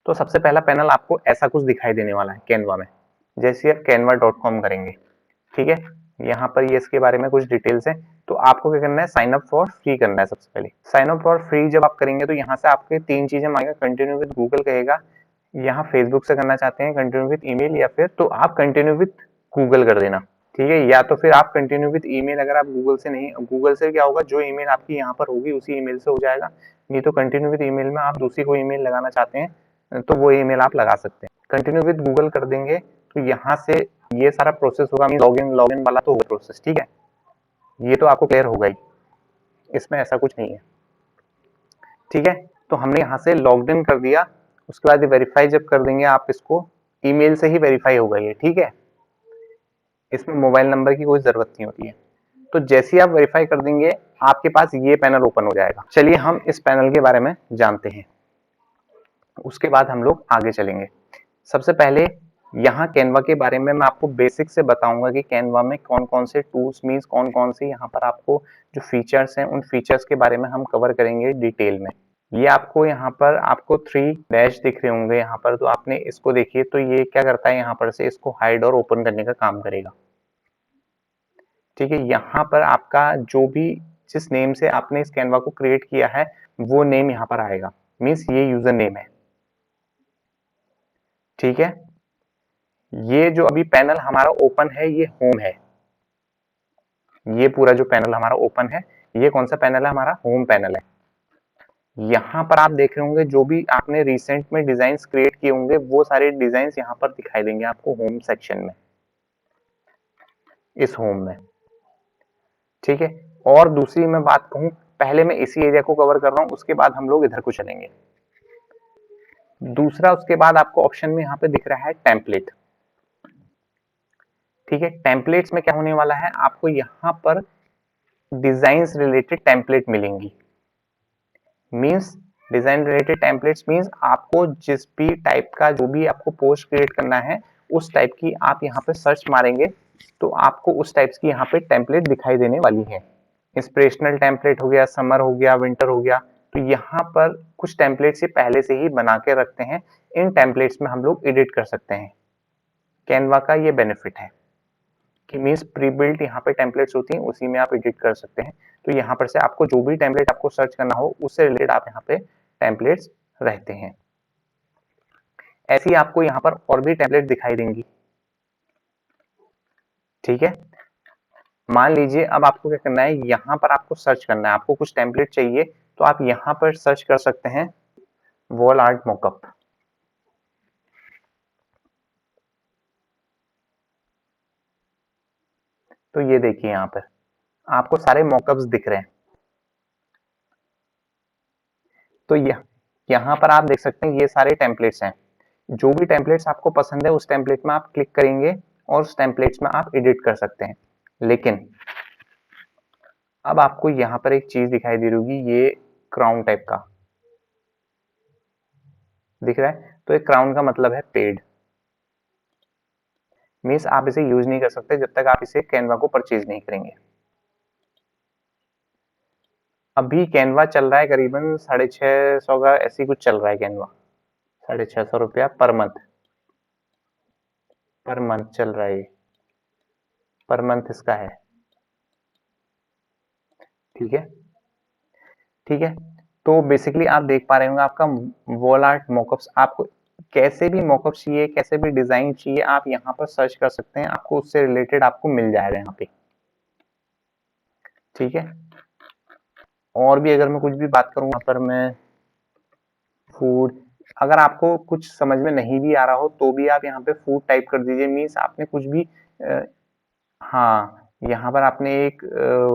तो सबसे पहला पैनल आपको ऐसा कुछ दिखाई देने वाला है कैनवा में। जैसे आप canva.com करेंगे, ठीक है, यहाँ पर ये इसके बारे में कुछ डिटेल्स है। तो आपको क्या करना है, साइन अप फॉर फ्री करना है। सबसे पहले साइन अप फॉर फ्री जब आप करेंगे तो यहाँ से आपके 3 चीजें मांगेगा। कंटिन्यू विद गूगल कहेगा, यहाँ फेसबुक से करना चाहते हैं कंटिन्यू विद ईमेल, या फिर तो आप कंटिन्यू विद गूगल कर देना, ठीक है। या तो फिर आप कंटिन्यू विद ईमेल, अगर आप गूगल से नहीं, गूगल से क्या होगा, जो ईमेल आपकी यहाँ पर होगी उसी ईमेल से हो जाएगा। नहीं तो कंटिन्यू विद ईमेल में आप दूसरी कोई ईमेल लगाना चाहते हैं तो वो ईमेल आप लगा सकते हैं। कंटिन्यू विद गूगल कर देंगे तो यहाँ से ये सारा प्रोसेस होगा। लॉगिन वाला तो होगा प्रोसेस, ठीक है, ये तो आपको क्लियर होगा ही, इसमें ऐसा कुछ नहीं है, ठीक है। तो हमने यहाँ से लॉग्ड इन कर दिया। उसके बाद वेरीफाई जब कर देंगे आप, इसको ईमेल से ही वेरीफाई होगा ये, ठीक है। इसमें मोबाइल नंबर की कोई जरूरत नहीं होती है। तो जैसे ही आप वेरीफाई कर देंगे आपके पास ये पैनल ओपन हो जाएगा। चलिए हम इस पैनल के बारे में जानते हैं, उसके बाद हम लोग आगे चलेंगे। सबसे पहले यहाँ कैनवा के बारे में मैं आपको बेसिक से बताऊंगा कि कैनवा में कौन कौन से टूल्स मीन्स कौन कौन से यहाँ पर आपको जो फीचर्स हैं उन फीचर्स के बारे में हम कवर करेंगे डिटेल में। ये आपको यहाँ पर आपको 3 डैश दिख रहे होंगे यहाँ पर, तो आपने इसको देखिए तो ये क्या करता है, यहाँ पर से इसको हाइड और ओपन करने का काम करेगा, ठीक है। यहाँ पर आपका जो भी जिस नेम से आपने इस कैनवा को क्रिएट किया है वो नेम यहाँ पर आएगा, मीन्स ये यूजर नेम है, ठीक है। ये जो अभी पैनल हमारा ओपन है ये होम है। ये पूरा जो पैनल हमारा ओपन है ये कौन सा पैनल है, हमारा होम पैनल है। यहाँ पर आप देख रहे होंगे जो भी आपने रिसेंट में डिजाइन्स क्रिएट किए होंगे वो सारे डिजाइन्स यहाँ पर दिखाई देंगे आपको होम सेक्शन में, इस होम में, ठीक है। और दूसरी मैं बात कहूँ, पहले मैं इसी एरिया को कवर कर रहा हूँ, उसके बाद हम लोग इधर को चलेंगे। दूसरा उसके बाद आपको ऑप्शन में यहाँ पे दिख रहा है टेम्पलेट, ठीक है। टेम्पलेट्स में क्या होने वाला है, आपको यहाँ पर डिजाइन्स रिलेटेड टेम्पलेट मिलेंगी। Means design related templates means आपको जिस भी टाइप का जो भी आपको पोस्ट क्रिएट करना है उस टाइप की आप यहाँ पे सर्च मारेंगे तो आपको उस टाइप्स की यहाँ पे टेम्पलेट दिखाई देने वाली है। इंस्पिरेशनल टेम्पलेट हो गया, समर हो गया, विंटर हो गया, तो यहाँ पर कुछ टेम्पलेट्स ये पहले से ही बना के रखते हैं। इन टेम्पलेट्स में हम लोग एडिट कर सकते हैं। कैनवा का ये बेनिफिट है कि मीन्स प्री बिल्ट यहाँ पे टेम्पलेट्स होती हैं, उसी में आप एडिट कर सकते हैं। तो यहाँ पर से आपको जो भी टेम्पलेट आपको सर्च करना हो उससे रिलेटेड आप यहाँ पे टेम्पलेट्स रहते हैं। ऐसी आपको यहाँ पर और भी टेम्पलेट दिखाई देंगी, ठीक है। मान लीजिए अब आपको क्या करना है, यहाँ पर आपको सर्च करना है, आपको कुछ टेम्पलेट चाहिए तो आप यहाँ पर सर्च कर सकते हैं वॉल आर्ट मॉकअप। तो ये देखिए यहाँ पर आपको सारे मॉकअप्स दिख रहे हैं। तो यहाँ पर आप देख सकते हैं ये सारे टेम्पलेट्स हैं। जो भी टेम्पलेट्स आपको पसंद है उस टेम्पलेट में आप क्लिक करेंगे और उस टेम्पलेट्स में आप एडिट कर सकते हैं। लेकिन अब आपको यहाँ पर एक चीज दिखाई दे रही होगी, ये क्राउन टाइप का दिख रहा है। तो एक क्राउन का मतलब है पेड, मीन्स आप इसे यूज नहीं कर सकते जब तक आप इसे कैनवा को परचेज नहीं करेंगे। अभी कैनवा चल रहा है करीबन 650 का, ऐसी कुछ चल रहा है कैनवा, 650 रुपया पर मंथ चल रहा है, पर मंथ इसका है, ठीक है, ठीक है। तो बेसिकली आप देख पा रहे होंगे आपका वॉल आर्ट मॉकअप्स, आपको कैसे भी मॉकअप चाहिए, कैसे भी डिजाइन चाहिए, आप यहाँ पर सर्च कर सकते हैं, आपको उससे रिलेटेड आपको मिल जाएगा यहाँ पे, ठीक है। और भी अगर मैं कुछ भी बात करूँ यहाँ पर मैं फूड, अगर आपको कुछ समझ में नहीं भी आ रहा हो तो भी आप यहाँ पे फूड टाइप कर दीजिए, मीन्स आपने कुछ भी हाँ, यहाँ पर आपने एक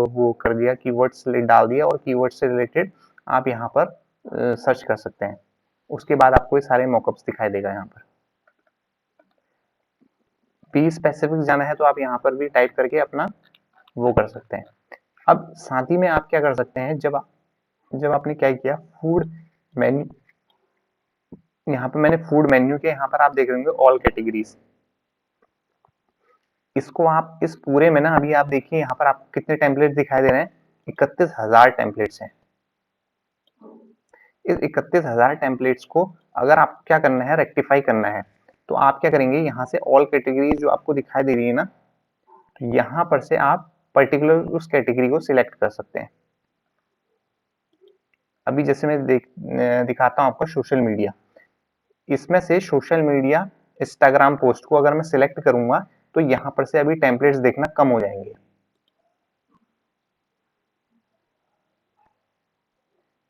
वो कर दिया, कीवर्ड्स डाल दिया और कीवर्ड से रिलेटेड आप यहाँ पर सर्च कर सकते हैं। उसके बाद आपको ये सारे मॉकअप्स दिखाई देगा। यहाँ पर बी स्पेसिफिक जाना है तो आप यहाँ पर भी टाइप करके अपना वो कर सकते हैं। अब साथ ही में आप क्या कर सकते हैं, जब आपने क्या किया, फूड मेन्यू, यहाँ पे मैंने फूड मेन्यू के यहाँ पर आप देख रहे होंगे ऑल कैटेगरीज, इसको आप इस पूरे में ना, अभी आप देखिए यहाँ पर आपको कितने टेम्पलेट दिखाई दे रहे हैं, 31,000 टेम्पलेट्स हैं। इस 31,000 टेम्पलेट्स को अगर आप क्या करना है, रेक्टिफाई करना है, तो आप क्या करेंगे, यहाँ से ऑल कैटेगरी जो आपको दिखाई दे रही है ना, तो यहाँ पर से आप पर्टिकुलर उस कैटेगरी को सिलेक्ट कर सकते हैं। अभी जैसे मैं दिखाता हूँ आपको सोशल मीडिया, इसमें से सोशल मीडिया इंस्टाग्राम पोस्ट को अगर मैं सिलेक्ट करूंगा तो यहाँ पर से अभी टेम्पलेट्स देखना कम हो जाएंगे।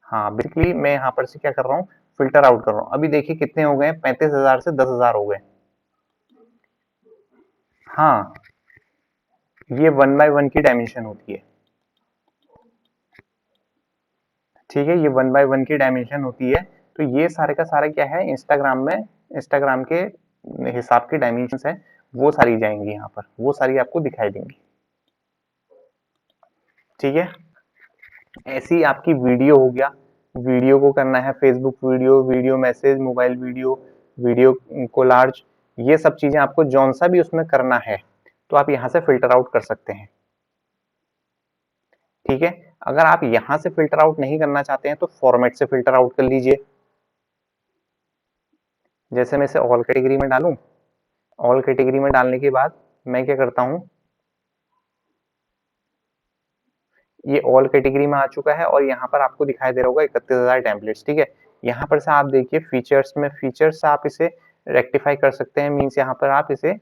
हाँ, बेसिकली मैं यहाँ पर से क्या कर रहा हूँ, फिल्टर आउट कर रहा हूँ। अभी देखिए कितने हो गए, 35,000 से 10,000 हो गए। हाँ, ये 1 बाय 1 की डायमेंशन होती है। ठीक है, ये 1 बाय 1 की डायमेंशन होती है। तो ये सारे का सारा क्या है, इंस्टाग्राम में इंस्टाग्राम के हिसाब की डायमेंशन है, वो सारी जाएंगी यहाँ पर, वो सारी आपको दिखाई देंगी। ठीक है, ऐसी आपकी वीडियो हो गया, वीडियो को करना है Facebook video, video message, mobile video, video collage, ये सब चीजें आपको जौन सा भी उसमें करना है तो आप यहाँ से फिल्टर आउट कर सकते हैं। ठीक है, अगर आप यहाँ से फिल्टर आउट नहीं करना चाहते हैं तो फॉर्मेट से फिल्टर आउट कर लीजिए। जैसे मैं इसे ऑल कैटेगरी में डालूं, ऑल कैटेगरी में डालने के बाद मैं क्या करता हूं, ये ऑल कैटेगरी में आ चुका है और यहाँ पर आपको दिखाई दे रहा होगा 31,000 टेम्पलेट्स। ठीक है, यहाँ पर से आप देखिए फीचर्स में, फीचर्स से आप इसे रेक्टिफाई कर सकते हैं, मीन्स यहाँ पर आप इसे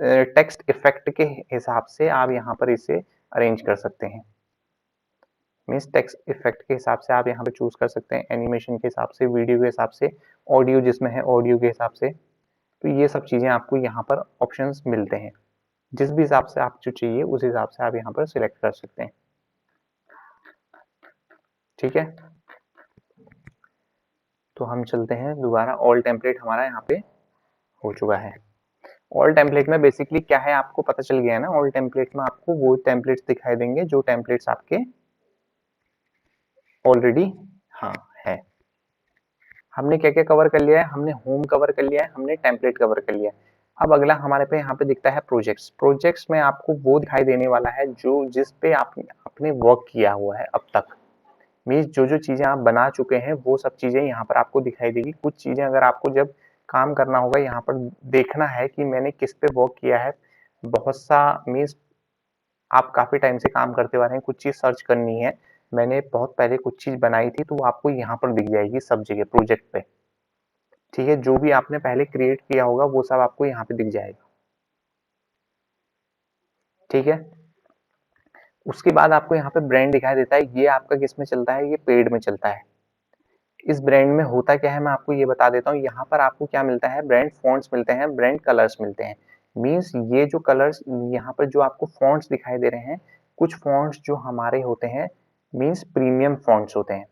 टेक्स्ट इफेक्ट के हिसाब से आप यहाँ पर इसे अरेंज कर सकते हैं। मीन्स टेक्स्ट इफेक्ट के हिसाब से आप यहाँ पे चूज कर सकते हैं, एनिमेशन के हिसाब से, वीडियो के हिसाब से, ऑडियो जिसमें है ऑडियो के हिसाब से। तो ये सब चीजें आपको यहाँ पर ऑप्शंस मिलते हैं, जिस भी हिसाब से आप जो चाहिए उस हिसाब से आप यहाँ पर सिलेक्ट कर सकते हैं। ठीक है, तो हम चलते हैं दोबारा, ऑल टेम्पलेट हमारा यहाँ पे हो चुका है। ऑल टेम्पलेट में बेसिकली क्या है आपको पता चल गया है ना, ऑल टेम्पलेट में आपको वो टेम्पलेट्स दिखाई देंगे जो टेम्पलेट्स आपके ऑलरेडी हाँ है। हमने क्या क्या कवर कर लिया है, हमने होम कवर कर लिया है, हमने टेम्पलेट कवर कर लिया है। अब अगला हमारे पे यहाँ पे दिखता है प्रोजेक्ट्स। प्रोजेक्ट्स में आपको वो दिखाई देने वाला है जो जिस पे आपने वर्क किया हुआ है अब तक, मीन्स जो जो चीजें आप बना चुके हैं वो सब चीजें यहाँ पर आपको दिखाई देगी। कुछ चीजें अगर आपको जब काम करना होगा यहाँ पर देखना है कि मैंने किस पे वर्क किया है, बहुत सा मीन्स आप काफी टाइम से काम करते आ रहे हैं, कुछ चीज सर्च करनी है, मैंने बहुत पहले कुछ चीज बनाई थी तो वो आपको यहाँ पर दिख जाएगी सब जगह प्रोजेक्ट पे। ठीक है, जो भी आपने पहले क्रिएट किया होगा वो सब आपको यहाँ पे दिख जाएगा। ठीक है, उसके बाद आपको यहाँ पे ब्रांड दिखाई देता है, ये आपका किस में चलता है, ये पेड में चलता है। इस ब्रांड में होता क्या है मैं आपको ये बता देता हूँ, यहाँ पर आपको क्या मिलता है, ब्रांड फॉन्ट्स मिलते हैं, ब्रांड कलर्स मिलते हैं। मीन्स ये जो कलर्स यहाँ पर जो आपको फॉन्ट्स दिखाई दे रहे हैं, कुछ फॉन्ट्स जो हमारे होते हैं मीन्स प्रीमियम फॉन्ट्स होते हैं,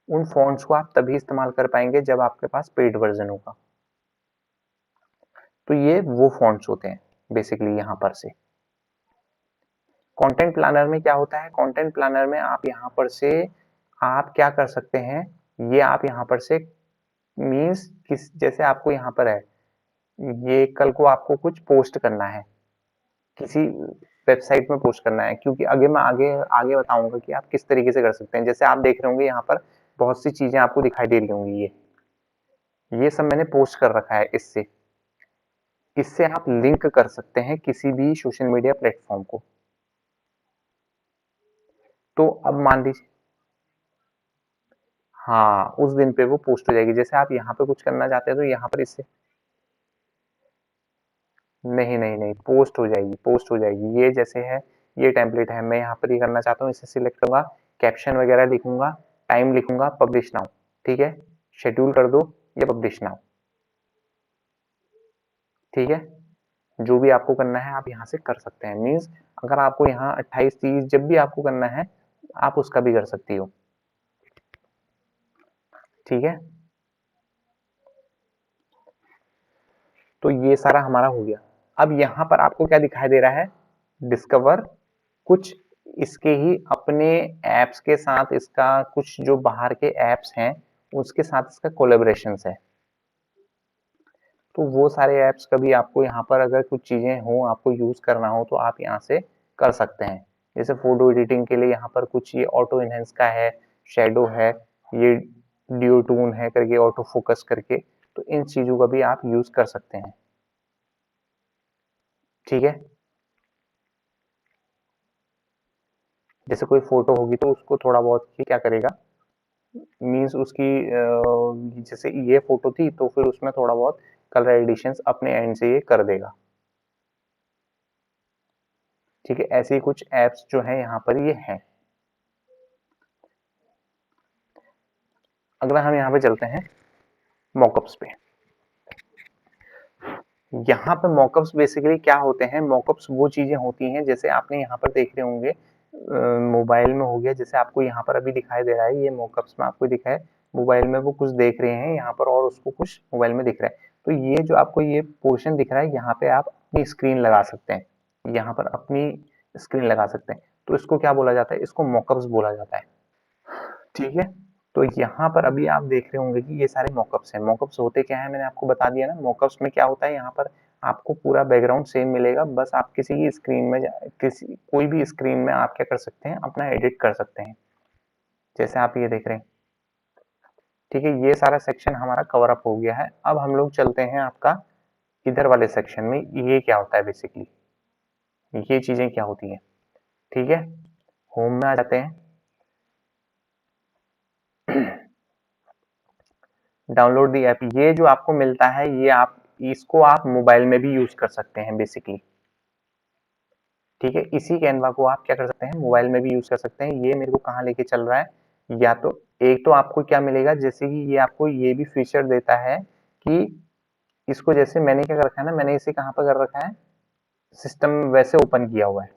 उन फॉन्ट्स को आप तभी इस्तेमाल कर पाएंगे जब आपके पास पेड वर्जन होगा। तो ये वो फॉन्ट्स होते हैं बेसिकली यहाँ पर से। कंटेंट प्लानर में क्या होता है, कंटेंट प्लानर में आप यहाँ पर से आप क्या कर सकते हैं, ये आप यहाँ पर से मीन्स किस जैसे आपको यहाँ पर है, ये कल को आपको कुछ पोस्ट करना है, किसी वेबसाइट में पोस्ट करना है, क्योंकि आगे मैं आगे आगे बताऊंगा कि आप किस तरीके से कर सकते हैं। जैसे आप देख रहे होंगे यहाँ पर बहुत सी चीजें आपको दिखाई दे रही होंगी, ये सब मैंने पोस्ट कर रखा है, इससे इससे आप लिंक कर सकते हैं किसी भी सोशल मीडिया प्लेटफॉर्म को। तो अब मान लीजिए हाँ, उस दिन पे वो पोस्ट हो जाएगी। जैसे आप यहाँ पे कुछ करना चाहते हैं तो यहाँ पर इससे नहीं नहीं नहीं पोस्ट हो जाएगी, पोस्ट हो जाएगी। ये जैसे है, ये टेम्पलेट है, मैं यहाँ पर ये करना चाहता हूँ, इसे सिलेक्ट करूंगा, कैप्शन वगैरह लिखूंगा, टाइम लिखूंगा, पब्लिश नाउ। ठीक है, शेड्यूल कर दो या पब्लिश नाउ। ठीक है, जो भी आपको करना है आप यहाँ से कर सकते हैं। मीन्स अगर आपको यहाँ 28 30 जब भी आपको करना है आप उसका भी कर सकती हो। ठीक है, तो ये सारा हमारा हो गया। अब यहाँ पर आपको क्या दिखाई दे रहा है, डिस्कवर कुछ इसके ही अपने एप्स के साथ, इसका कुछ जो बाहर के एप्स हैं उसके साथ इसका कोलेबोरेशन है। तो वो सारे एप्स कभी आपको यहाँ पर अगर कुछ चीजें हो आपको यूज करना हो तो आप यहाँ से कर सकते हैं। जैसे फोटो एडिटिंग के लिए यहाँ पर कुछ ये ऑटो इनहेंस का है, शेडो है, ये डियो टून है करके, ऑटो फोकस करके, तो इन चीजों का भी आप यूज कर सकते हैं। ठीक है, जैसे कोई फोटो होगी तो उसको थोड़ा बहुत ही क्या करेगा, मीन्स उसकी जैसे ये फोटो थी तो फिर उसमें थोड़ा बहुत कलर एडिशंस अपने एंड से ये कर देगा। ठीक है, ऐसी कुछ एप्स जो है यहाँ पर ये हैं। अगला हम यहाँ पे चलते हैं मॉकअप्स पे। यहाँ पे मॉकअप्स बेसिकली क्या होते हैं, मॉकअप्स वो चीजें होती हैं जैसे आपने यहाँ पर देख रहे होंगे मोबाइल में हो गया, जैसे आपको यहाँ पर अभी दिखाई दे रहा है, ये मॉकअप्स में आपको दिखा है, मोबाइल में वो कुछ देख रहे हैं यहाँ पर और उसको कुछ मोबाइल में दिख रहा है, तो ये जो आपको ये पोर्शन दिख रहा है यहाँ पे आप अपनी स्क्रीन लगा सकते हैं, यहाँ पर अपनी स्क्रीन लगा सकते हैं, तो इसको क्या बोला जाता है, इसको मॉकअप्स बोला जाता है। ठीक है, तो यहाँ पर अभी आप देख रहे होंगे कि ये सारे मॉकअप्स हैं। मॉकअप्स होते क्या है, मैंने आपको बता दिया ना, मॉकअप्स में क्या होता है, यहाँ पर आपको पूरा बैकग्राउंड सेम मिलेगा, बस आप किसी की स्क्रीन में किसी कोई भी स्क्रीन में आप क्या कर सकते हैं, अपना एडिट कर सकते हैं, जैसे आप ये देख रहे हैं। ठीक है, ये सारा सेक्शन हमारा कवर अप हो गया है। अब हम लोग चलते हैं आपका इधर वाले सेक्शन में, ये क्या होता है बेसिकली, ये चीजें क्या होती हैं। ठीक है, होम में आ जाते हैं। डाउनलोड दी ऐप, ये जो आपको मिलता है ये आप इसको आप मोबाइल में भी यूज कर सकते हैं बेसिकली। ठीक है, इसी कैनवा को आप क्या कर सकते हैं, मोबाइल में भी यूज कर सकते हैं। ये मेरे को कहाँ लेके चल रहा है, या तो एक तो आपको क्या मिलेगा, जैसे कि ये आपको ये भी फीचर देता है कि इसको, जैसे मैंने क्या कर रखा है ना, मैंने इसे कहाँ पर कर रखा है, सिस्टम वैसे ओपन किया हुआ है,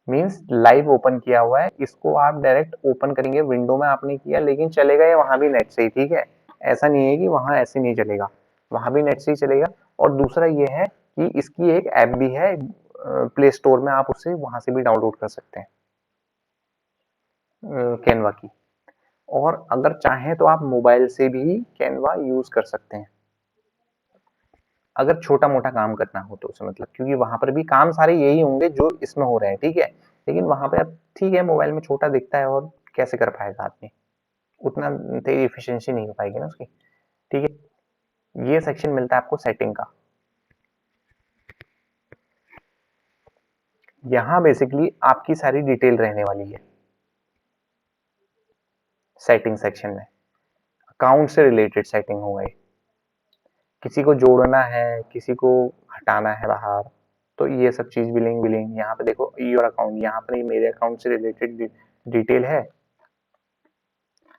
मीन्स लाइव ओपन किया हुआ है, इसको आप डायरेक्ट ओपन करेंगे, विंडो में आपने किया, लेकिन चलेगा ये वहां भी नेट से ही। ठीक है, ऐसा नहीं है कि वहां ऐसे नहीं चलेगा, वहां भी नेट से ही चलेगा। और दूसरा ये है कि इसकी एक ऐप भी है प्ले स्टोर में, आप उसे वहां से भी डाउनलोड कर सकते हैं कैनवा की। और अगर चाहें तो आप मोबाइल से भी कैनवा यूज कर सकते हैं, अगर छोटा मोटा काम करना हो तो उसे, मतलब क्योंकि वहां पर भी काम सारे यही होंगे जो इसमें हो रहे हैं। ठीक है, लेकिन वहां पे अब ठीक है, मोबाइल में छोटा दिखता है और कैसे कर पाएगा आदमी, उतना तेज एफिशिएंसी नहीं हो पाएगी ना उसकी। ठीक है, ये सेक्शन मिलता है आपको सेटिंग का। यहाँ बेसिकली आपकी सारी डिटेल रहने वाली है सेटिंग सेक्शन में, अकाउंट से रिलेटेड सेटिंग हो गई, किसी को जोड़ना है, किसी को हटाना है बाहर, तो ये सब चीज, बिलिंग बिलिंग, यहाँ पे देखो योर अकाउंट, यहाँ पर मेरे अकाउंट से रिलेटेड डिटेल है।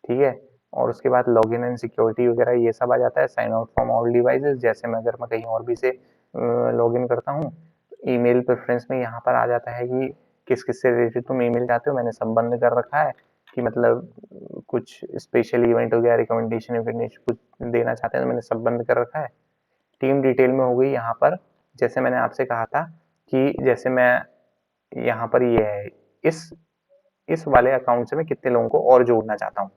ठीक है, और उसके बाद लॉगिन एंड सिक्योरिटी वगैरह ये सब आ जाता है, sign out from all devices, जैसे मैं अगर मैं कहीं और भी से लॉगिन करता हूँ, ईमेल प्रेफरेंस में यहाँ पर आ जाता है कि किस किस से रिलेटेड तुम ईमेल चाहते हो, मैंने सब बंद कर रखा है कि मतलब कुछ स्पेशल इवेंट हो गया, रिकमेंडेशन इवेंटेशन कुछ देना चाहते हैं तो मैंने सब बंद कर रखा है। टीम डिटेल में हो गई यहाँ पर, जैसे मैंने आपसे कहा था कि जैसे मैं यहाँ पर ये है, इस वाले अकाउंट से मैं कितने लोगों को और जोड़ना चाहता हूँ।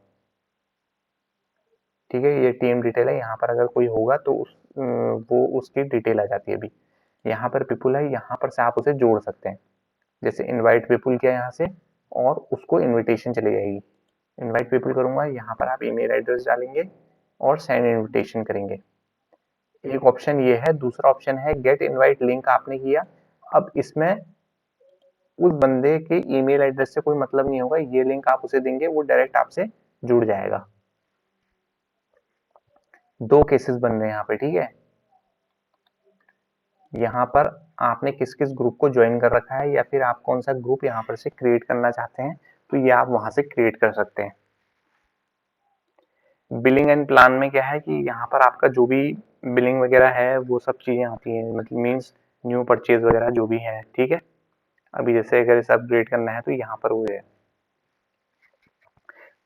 ठीक है, ये टीम डिटेल है, यहाँ पर अगर कोई होगा तो वो उसकी डिटेल आ जाती है। अभी यहाँ पर पीपुल है, यहाँ पर से आप उसे जोड़ सकते हैं, जैसे इनवाइट पीपुल किया यहाँ से और उसको इनविटेशन चली जाएगी। इनवाइट पीपुल करूंगा, यहाँ पर आप ईमेल एड्रेस डालेंगे और सेंड इनविटेशन करेंगे, एक ऑप्शन ये है। दूसरा ऑप्शन है गेट इनवाइट लिंक, आपने किया, अब इसमें उस बंदे के ईमेल एड्रेस से कोई मतलब नहीं होगा, ये लिंक आप उसे देंगे, वो डायरेक्ट आपसे जुड़ जाएगा। दो केसेस बन रहे हैं यहाँ पे। ठीक है, यहाँ पर आपने किस किस ग्रुप को ज्वाइन कर रखा है, या फिर आप कौन सा ग्रुप यहाँ पर से क्रिएट करना चाहते हैं, तो ये आप वहां से क्रिएट कर सकते हैं। बिलिंग एंड प्लान में क्या है कि यहाँ पर आपका जो भी बिलिंग वगैरह है वो सब चीजें आती हैं, मतलब मीन्स न्यू परचेज वगैरह जो भी है। ठीक है, अभी जैसे अगर इसे अपग्रेड करना है तो यहाँ पर वो है।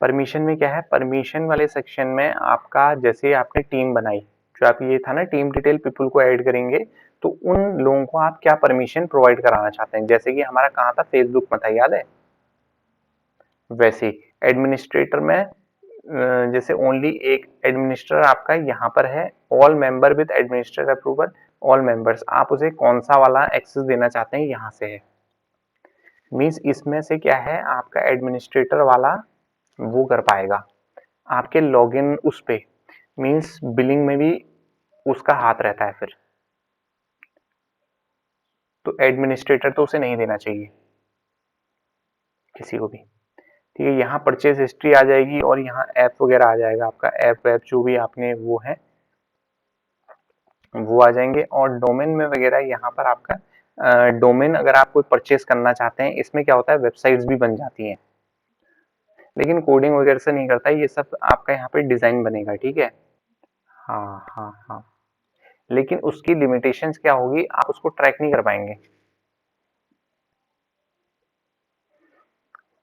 परमिशन में क्या है, परमिशन वाले सेक्शन में आपका, जैसे आपने टीम बनाई, जो आप ये था ना टीम डिटेल पीपल को ऐड करेंगे, तो उन लोगों को आप क्या परमिशन प्रोवाइड कराना चाहते हैं, जैसे कि हमारा कहाँ था, फेसबुक में था, याद है, वैसे एडमिनिस्ट्रेटर में जैसे ओनली एक एडमिनिस्ट्रेटर आपका यहाँ पर है, all member with administrator approval, all members, आप उसे कौन सा वाला एक्सेस देना चाहते हैं, यहाँ से है। मीन्स इसमें से क्या है, आपका एडमिनिस्ट्रेटर वाला वो कर पाएगा, आपके लॉगिन उस पे मीन्स बिलिंग में भी उसका हाथ रहता है फिर, तो एडमिनिस्ट्रेटर तो उसे नहीं देना चाहिए किसी को भी। ठीक है, यहाँ परचेज हिस्ट्री आ जाएगी और यहाँ ऐप वगैरह आ जाएगा, आपका ऐप वैप जो भी आपने वो है वो आ जाएंगे। और डोमेन में वगैरह यहाँ पर आपका डोमेन अगर आप कोई परचेज करना चाहते हैं, इसमें क्या होता है वेबसाइट्स भी बन जाती हैं, लेकिन कोडिंग वगैरह से नहीं करता है, ये सब आपका यहाँ पे डिजाइन बनेगा। ठीक है, हाँ हाँ हाँ, लेकिन उसकी लिमिटेशंस क्या होगी, आप उसको ट्रैक नहीं कर पाएंगे,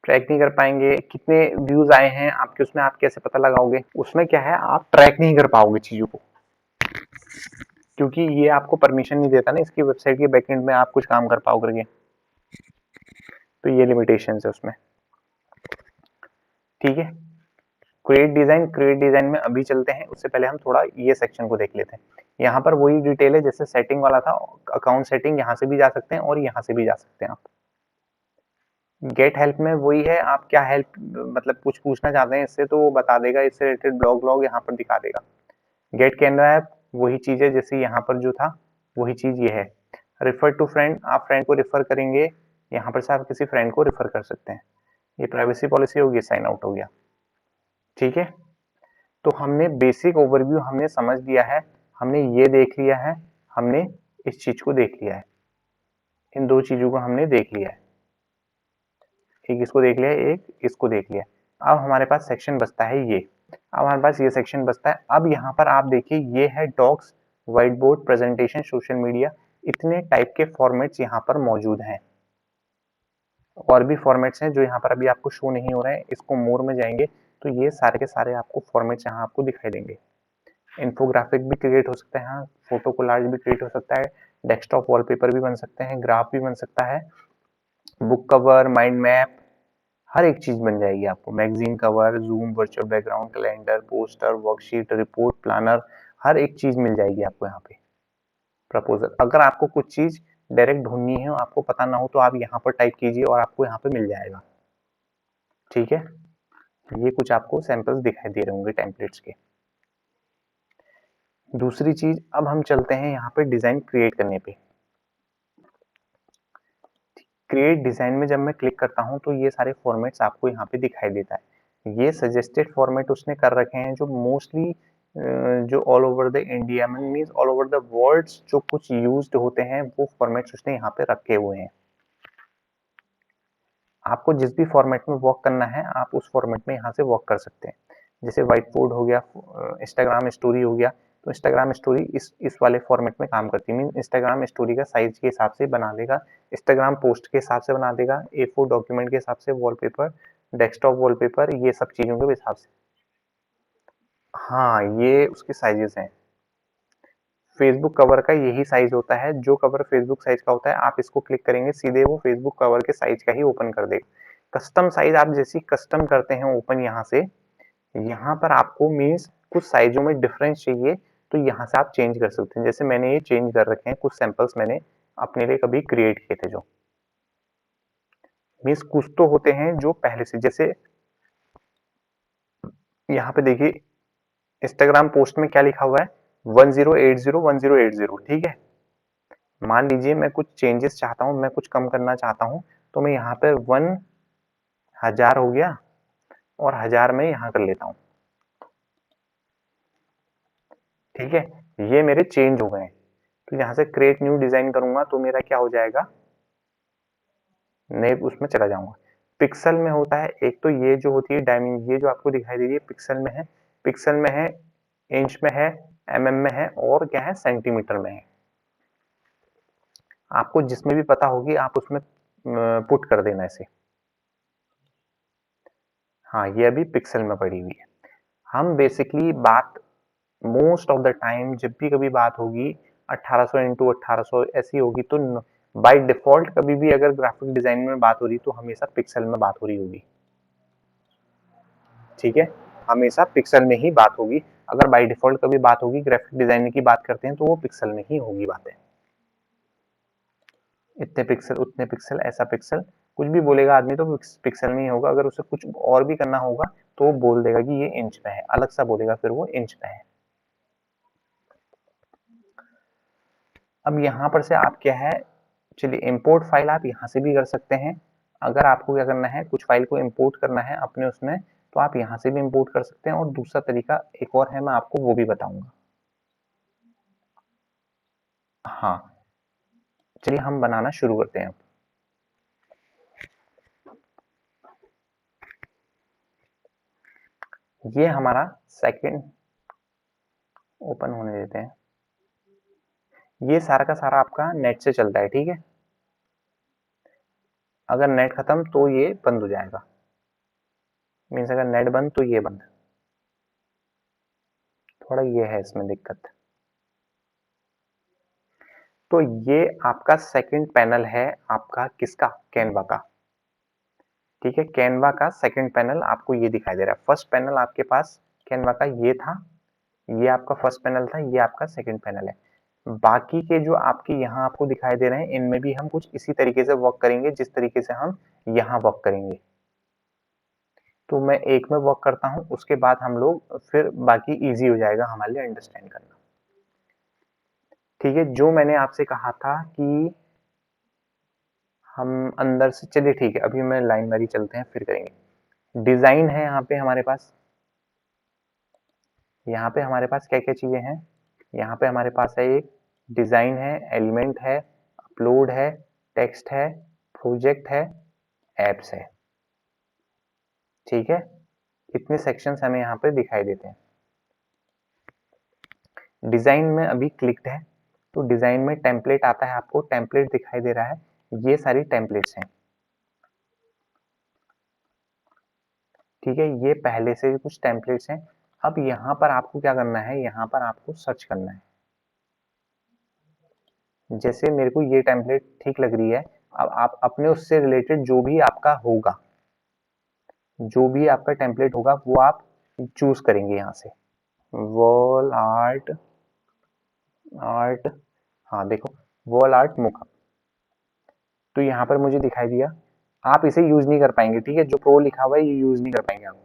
ट्रैक नहीं कर पाएंगे कितने व्यूज आए हैं आपके उसमें, आप कैसे पता लगाओगे, उसमें क्या है आप ट्रैक नहीं कर पाओगे चीजों को, क्योंकि ये आपको परमिशन नहीं देता ना इसकी वेबसाइट के बैकएंड में आप कुछ काम कर पाओ करके, तो ये लिमिटेशन है उसमें। ठीक है, क्रिएट डिजाइन में अभी चलते हैं, उससे पहले हम थोड़ा ये सेक्शन को देख लेते हैं। यहाँ पर वही डिटेल है जैसे सेटिंग वाला था, अकाउंट सेटिंग यहाँ से भी जा सकते हैं और यहाँ से भी जा सकते हैं आप। गेट हेल्प में वही है, आप क्या हेल्प मतलब कुछ पूछना चाहते हैं इससे तो वो बता देगा, इससे रिलेटेड ब्लॉग ब्लॉग यहाँ पर दिखा देगा। गेट कैनवा ऐप वही चीज है जैसे यहाँ पर जो था वही चीज ये है। रिफर टू फ्रेंड, आप फ्रेंड को रिफर करेंगे, यहाँ पर से आप किसी फ्रेंड को रिफर कर सकते हैं। ये प्राइवेसी पॉलिसी होगी, साइन आउट हो गया। ठीक है, तो हमने बेसिक ओवरव्यू हमने समझ लिया है, हमने ये देख लिया है, हमने इस चीज को देख लिया है, इन दो चीजों को हमने देख लिया है। एक इसको देख लिया, एक इसको देख लिया। अब हमारे पास सेक्शन बचता है ये, अब हमारे पास ये सेक्शन बचता है। अब यहाँ पर आप देखिए ये है docs, white board, presentation, social media, इतने टाइप के फॉर्मेट्स यहाँ पर मौजूद हैं। और भी फॉर्मेट्स हैं जो यहाँ पर अभी आपको शो नहीं हो रहे हैं, इसको मोर में जाएंगे तो ये सारे के सारे आपको फॉर्मेट्स यहाँ आपको दिखाई देंगे। इन्फोग्राफिक भी क्रिएट हो सकता है, हाँ फोटो कोलाज भी क्रिएट हो सकता है, डेस्कटॉप वॉलपेपर भी बन सकते हैं, ग्राफ भी बन सकता है, बुक कवर, माइंड मैप, हर एक चीज बन जाएगी आपको। Magazine cover, zoom, virtual background, calendar, poster, worksheet, report, planner, हर एक चीज मिल जाएगी आपको यहाँ पे। प्रपोजल, अगर आपको कुछ चीज डायरेक्ट ढूंढनी है, आपको पता ना हो तो आप यहाँ पर टाइप कीजिए और आपको यहाँ पे मिल जाएगा। ठीक है, ये कुछ आपको सैंपल्स दिखाई दे रहे होंगे टेम्पलेट्स के। दूसरी चीज, अब हम चलते हैं यहाँ पे डिजाइन क्रिएट करने पे। क्रिएट डिजाइन में जब मैं क्लिक करता हूँ तो ये सारे फॉर्मेट्स आपको यहाँ पे दिखाई देता है। ये सजेस्टेड फॉर्मेट उसने कर रखे हैं जो मोस्टली जो ऑल ओवर द इंडिया में means all over the world जो कुछ यूज्ड होते हैं वो फॉर्मेट्स उसने यहाँ पे रखे हुए हैं। आपको जिस भी फॉर्मेट में वर्क करना है आप उस फॉर्मेट में यहाँ से वर्क कर सकते हैं। जैसे व्हाइट बोर्ड हो गया, इंस्टाग्राम स्टोरी हो गया, तो इंस्टाग्राम स्टोरी इस वाले फॉर्मेट में काम करती है। मीन इंस्टाग्राम स्टोरी का साइज के हिसाब से बना देगा, इंस्टाग्राम पोस्ट के हिसाब से बना देगा, A4 डॉक्यूमेंट के हिसाब से वॉलपेपर, डेस्कटॉप वॉलपेपर, ये सब चीजों के हिसाब से। हाँ, ये उसके साइजेस हैं। फेसबुक कवर का यही साइज होता है, जो कवर फेसबुक साइज का होता है आप इसको क्लिक करेंगे सीधे वो फेसबुक कवर के साइज का ही ओपन कर देगा। कस्टम साइज आप जैसी कस्टम करते हैं ओपन यहाँ से, यहाँ पर आपको मीन्स कुछ साइजों में डिफरेंस चाहिए तो यहाँ से आप चेंज कर सकते हैं। जैसे मैंने ये चेंज कर रखे हैं, कुछ सैंपल्स मैंने अपने लिए कभी क्रिएट किए थे जो मीन्स कुछ तो होते हैं जो पहले से, जैसे यहाँ पे देखिए इंस्टाग्राम पोस्ट में क्या लिखा हुआ है 1080 1080। ठीक है, मान लीजिए मैं कुछ चेंजेस चाहता हूँ, मैं कुछ कम करना चाहता हूँ तो मैं यहाँ पे 1000 हो गया और 1000 में यहाँ कर लेता हूँ। ठीक है, ये मेरे चेंज हो गए। तो यहाँ से क्रिएट न्यू डिजाइन करूंगा तो मेरा क्या हो जाएगा, नए उसमें चला जाऊंगा। पिक्सल में होता है एक तो ये जो होती है डायमेंशन, ये जो आपको दिखाई दे रही है पिक्सल में है, पिक्सल में है, इंच में है, mm में है और क्या है सेंटीमीटर में है। आपको जिसमें भी पता होगी आप उसमें पुट कर देना इसे। हाँ, ये अभी पिक्सल में पड़ी हुई है। हम बेसिकली बात मोस्ट ऑफ द टाइम जब भी कभी बात होगी 1800 इंटू 1800 ऐसी होगी तो बाय डिफॉल्ट कभी भी अगर ग्राफिक डिजाइन में बात हो रही तो हमेशा पिक्सल में बात हो रही होगी। ठीक है, हमेशा पिक्सल में ही बात होगी। अगर बाय डिफॉल्ट कभी बात होगी ग्राफिक डिजाइन की बात करते हैं तो वो पिक्सल में ही होगी बातें। इतने पिक्सल, उतने पिक्सल, ऐसा पिक्सल, कुछ भी बोलेगा आदमी तो पिक्सल में ही होगा। अगर उसे कुछ और भी करना होगा तो बोल देगा कि ये इंच में है, अलग सा बोलेगा फिर वो इंच में है। अब यहाँ पर से आप क्या है, चलिए इंपोर्ट फाइल आप यहाँ से भी कर सकते हैं। अगर आपको क्या करना है, कुछ फाइल को इंपोर्ट करना है अपने उसमें, तो आप यहाँ से भी इंपोर्ट कर सकते हैं। और दूसरा तरीका एक और है, मैं आपको वो भी बताऊंगा। हाँ, चलिए हम बनाना शुरू करते हैं। ये हमारा सेकंड ओपन होने देते हैं। ये सारा का सारा आपका नेट से चलता है, ठीक है। अगर नेट खत्म तो ये बंद हो जाएगा, मीन्स अगर नेट बंद तो ये बंद। थोड़ा ये है इसमें दिक्कत। तो ये आपका सेकंड पैनल है आपका किसका, कैनवा का। ठीक है, कैनवा का सेकंड पैनल आपको ये दिखाई दे रहा है। फर्स्ट पैनल आपके पास कैनवा का ये था, ये आपका फर्स्ट पैनल था, ये आपका सेकंड पैनल है। बाकी के जो आपके यहाँ आपको दिखाई दे रहे हैं, इनमें भी हम कुछ इसी तरीके से वर्क करेंगे जिस तरीके से हम यहाँ वर्क करेंगे। तो मैं एक में वर्क करता हूँ, उसके बाद हम लोग फिर बाकी इजी हो जाएगा हमारे लिए अंडरस्टैंड करना। ठीक है, जो मैंने आपसे कहा था कि हम अंदर से, चलिए ठीक है, अभी मैं लाइन वारी चलते हैं फिर करेंगे। डिजाइन है यहाँ पे हमारे पास, यहाँ पे हमारे पास क्या क्या चीजें हैं। यहाँ पे हमारे पास है एक डिजाइन है, एलिमेंट है, अपलोड है, टेक्स्ट है, प्रोजेक्ट है, एप्स है। ठीक है, इतने सेक्शंस हमें यहाँ पे दिखाई देते हैं। डिजाइन में अभी क्लिक्ड है, तो डिजाइन में टेम्पलेट आता है, आपको टेम्पलेट दिखाई दे रहा है। ये सारी टेम्पलेट्स हैं। ठीक है, ये पहले से भी कुछ टेम्पलेट्स हैं। अब यहाँ पर आपको क्या करना है, यहाँ पर आपको सर्च करना है। जैसे मेरे को ये टेम्पलेट ठीक लग रही है, अब आप अपने उससे रिलेटेड जो भी आपका होगा, जो भी आपका टेम्पलेट होगा वो आप चूज करेंगे यहाँ से। वॉल आर्ट, आर्ट, हाँ देखो, वॉल आर्ट मुकअप। तो यहाँ पर मुझे दिखाई दिया। आप इसे यूज नहीं कर पाएंगे, ठीक है, जो प्रो लिखा हुआ है ये यूज नहीं कर पाएंगे आप।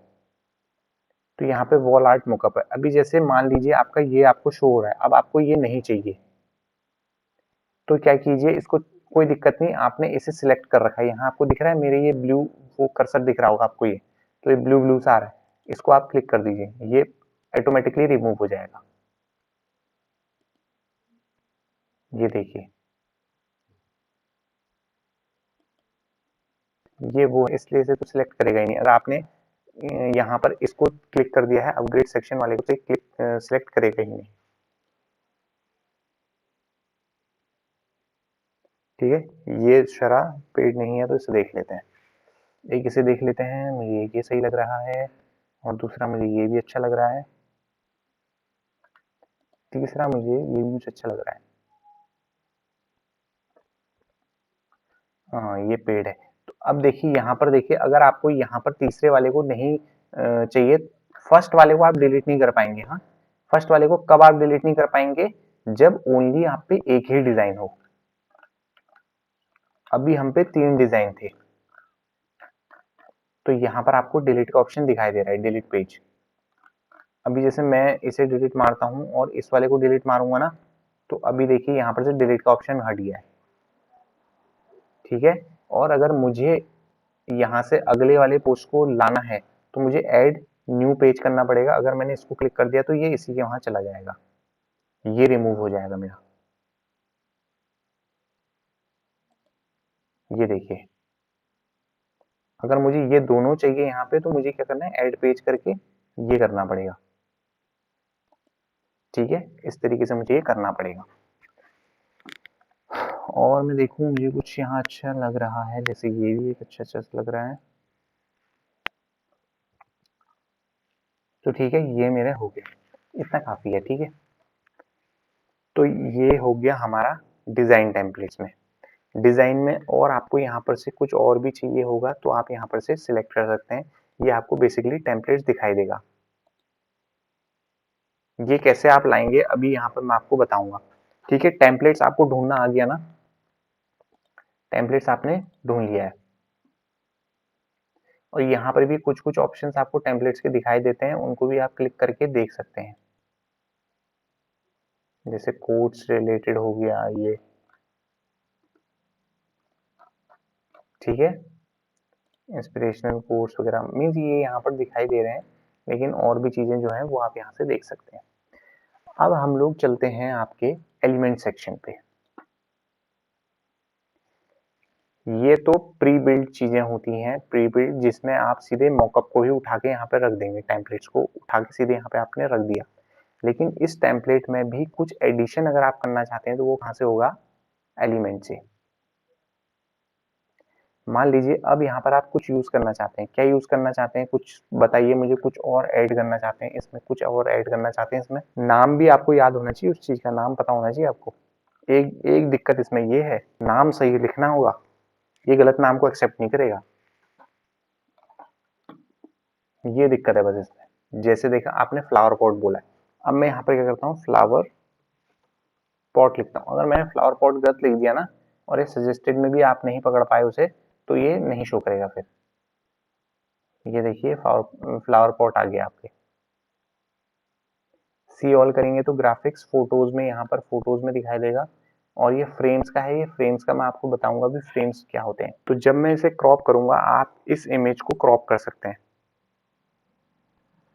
तो यहाँ पे वॉल आर्ट मुकअप है। अभी जैसे मान लीजिए आपका ये आपको शो हो रहा है, अब आपको ये नहीं चाहिए, तो क्या कीजिए, इसको कोई दिक्कत नहीं, आपने इसे सिलेक्ट कर रखा है, यहाँ आपको दिख रहा है मेरे ये ब्लू, वो कर्सर दिख रहा होगा आपको, ये तो ये ब्लू ब्लू सा आ रहा है, इसको आप क्लिक कर दीजिए, ये ऑटोमेटिकली रिमूव हो जाएगा। ये देखिए, ये वो है, इसलिए इसे तो सिलेक्ट करेगा ही नहीं। अगर आपने यहाँ पर इसको क्लिक कर दिया है अपग्रेड सेक्शन वाले को, तो क्लिक सिलेक्ट करेगा ही नहीं। ठीक है, ये शरा पेड नहीं है, तो इसे देख लेते हैं। एक इसे देख लेते हैं, मुझे ये सही लग रहा है, और दूसरा मुझे ये भी अच्छा लग रहा है, तीसरा मुझे ये भी मुझे अच्छा लग रहा है। हाँ, ये पेड है। तो अब देखिए यहाँ पर, देखिए अगर आपको यहाँ पर तीसरे वाले को नहीं चाहिए, फर्स्ट वाले को आप डिलीट नहीं कर पाएंगे। हाँ, फर्स्ट वाले को कब आप डिलीट नहीं कर पाएंगे, जब ओनली आप पे एक ही डिजाइन हो। अभी हम पे 3 डिजाइन थे, तो यहाँ पर आपको डिलीट का ऑप्शन दिखाई दे रहा है, डिलीट पेज। अभी जैसे मैं इसे डिलीट मारता हूँ और इस वाले को डिलीट मारूंगा ना, तो अभी देखिए यहाँ पर से डिलीट का ऑप्शन हट गया है। ठीक है, और अगर मुझे यहाँ से अगले वाले पोस्ट को लाना है, तो मुझे ऐड न्यू पेज करना पड़ेगा। अगर मैंने इसको क्लिक कर दिया तो ये इसी के वहां चला जाएगा, ये रिमूव हो जाएगा मेरा। ये देखिए, अगर मुझे ये दोनों चाहिए यहाँ पे, तो मुझे क्या करना है, ऐड पेज करके ये करना पड़ेगा। ठीक है, इस तरीके से मुझे ये करना पड़ेगा। और मैं देखूं, मुझे कुछ यहाँ अच्छा लग रहा है, जैसे ये भी एक अच्छा अच्छा लग रहा है। तो ठीक है, ये मेरे हो गया, इतना काफी है। ठीक है, तो ये हो गया हमारा डिजाइन टेम्पलेट्स में। डिजाइन में और आपको यहाँ पर से कुछ और भी चाहिए होगा, तो आप यहाँ पर से सिलेक्ट कर सकते हैं। ये आपको बेसिकली टेम्पलेट्स दिखाई देगा। ये कैसे आप लाएंगे, अभी यहाँ पर मैं आपको बताऊंगा। ठीक है, टेम्पलेट्स आपको ढूंढना आ गया ना, टेम्पलेट्स आपने ढूंढ लिया है। और यहाँ पर भी कुछ कुछ ऑप्शंस आपको टेम्पलेट्स के दिखाई देते हैं, उनको भी आप क्लिक करके देख सकते हैं। जैसे कोड्स रिलेटेड हो गया ये, ठीक है, इंस्पिरेशनल कोर्स वगैरह मीन्स ये यहाँ पर दिखाई दे रहे हैं, लेकिन और भी चीजें जो है वो आप यहाँ से देख सकते हैं। अब हम लोग चलते हैं आपके एलिमेंट सेक्शन पे। ये तो प्री बिल्ड चीजें होती हैं, प्री बिल्ड जिसमें आप सीधे मॉकअप को ही उठा के यहाँ पे रख देंगे, टेम्पलेट्स को उठा के सीधे यहाँ पे आपने रख दिया। लेकिन इस टेम्पलेट में भी कुछ एडिशन अगर आप करना चाहते हैं तो वो कहाँ से होगा, एलिमेंट से। मान लीजिए अब यहाँ पर आप कुछ यूज करना चाहते हैं, क्या यूज करना चाहते हैं, कुछ बताइए मुझे, कुछ और ऐड करना चाहते हैं इसमें, कुछ और ऐड करना चाहते हैं इसमें। नाम भी आपको याद होना चाहिए, उस चीज का नाम पता होना चाहिए आपको। एक एक दिक्कत इसमें ये है, नाम सही लिखना होगा, ये गलत नाम को एक्सेप्ट नहीं करेगा, ये दिक्कत है बस इसमें। जैसे देखा आपने फ्लावर पॉट बोला है, अब मैं यहाँ पर क्या करता हूँ, फ्लावर पॉट लिखता हूँ। अगर मैंने फ्लावर पॉट गलत लिख दिया ना, और ये सजेस्टेड में भी आप नहीं पकड़ पाए उसे, तो ये नहीं शो करेगा फिर। ये देखिए फ्लावर पॉट आ गया आपके। सी ऑल करेंगे तो ग्राफिक्स फोटोज में, यहाँ पर फोटोज में दिखाई देगा। और ये फ्रेम्स का है, ये फ्रेम्स का मैं आपको बताऊंगा भी फ्रेम्स क्या होते हैं। तो जब मैं इसे क्रॉप करूंगा, आप इस इमेज को क्रॉप कर सकते हैं,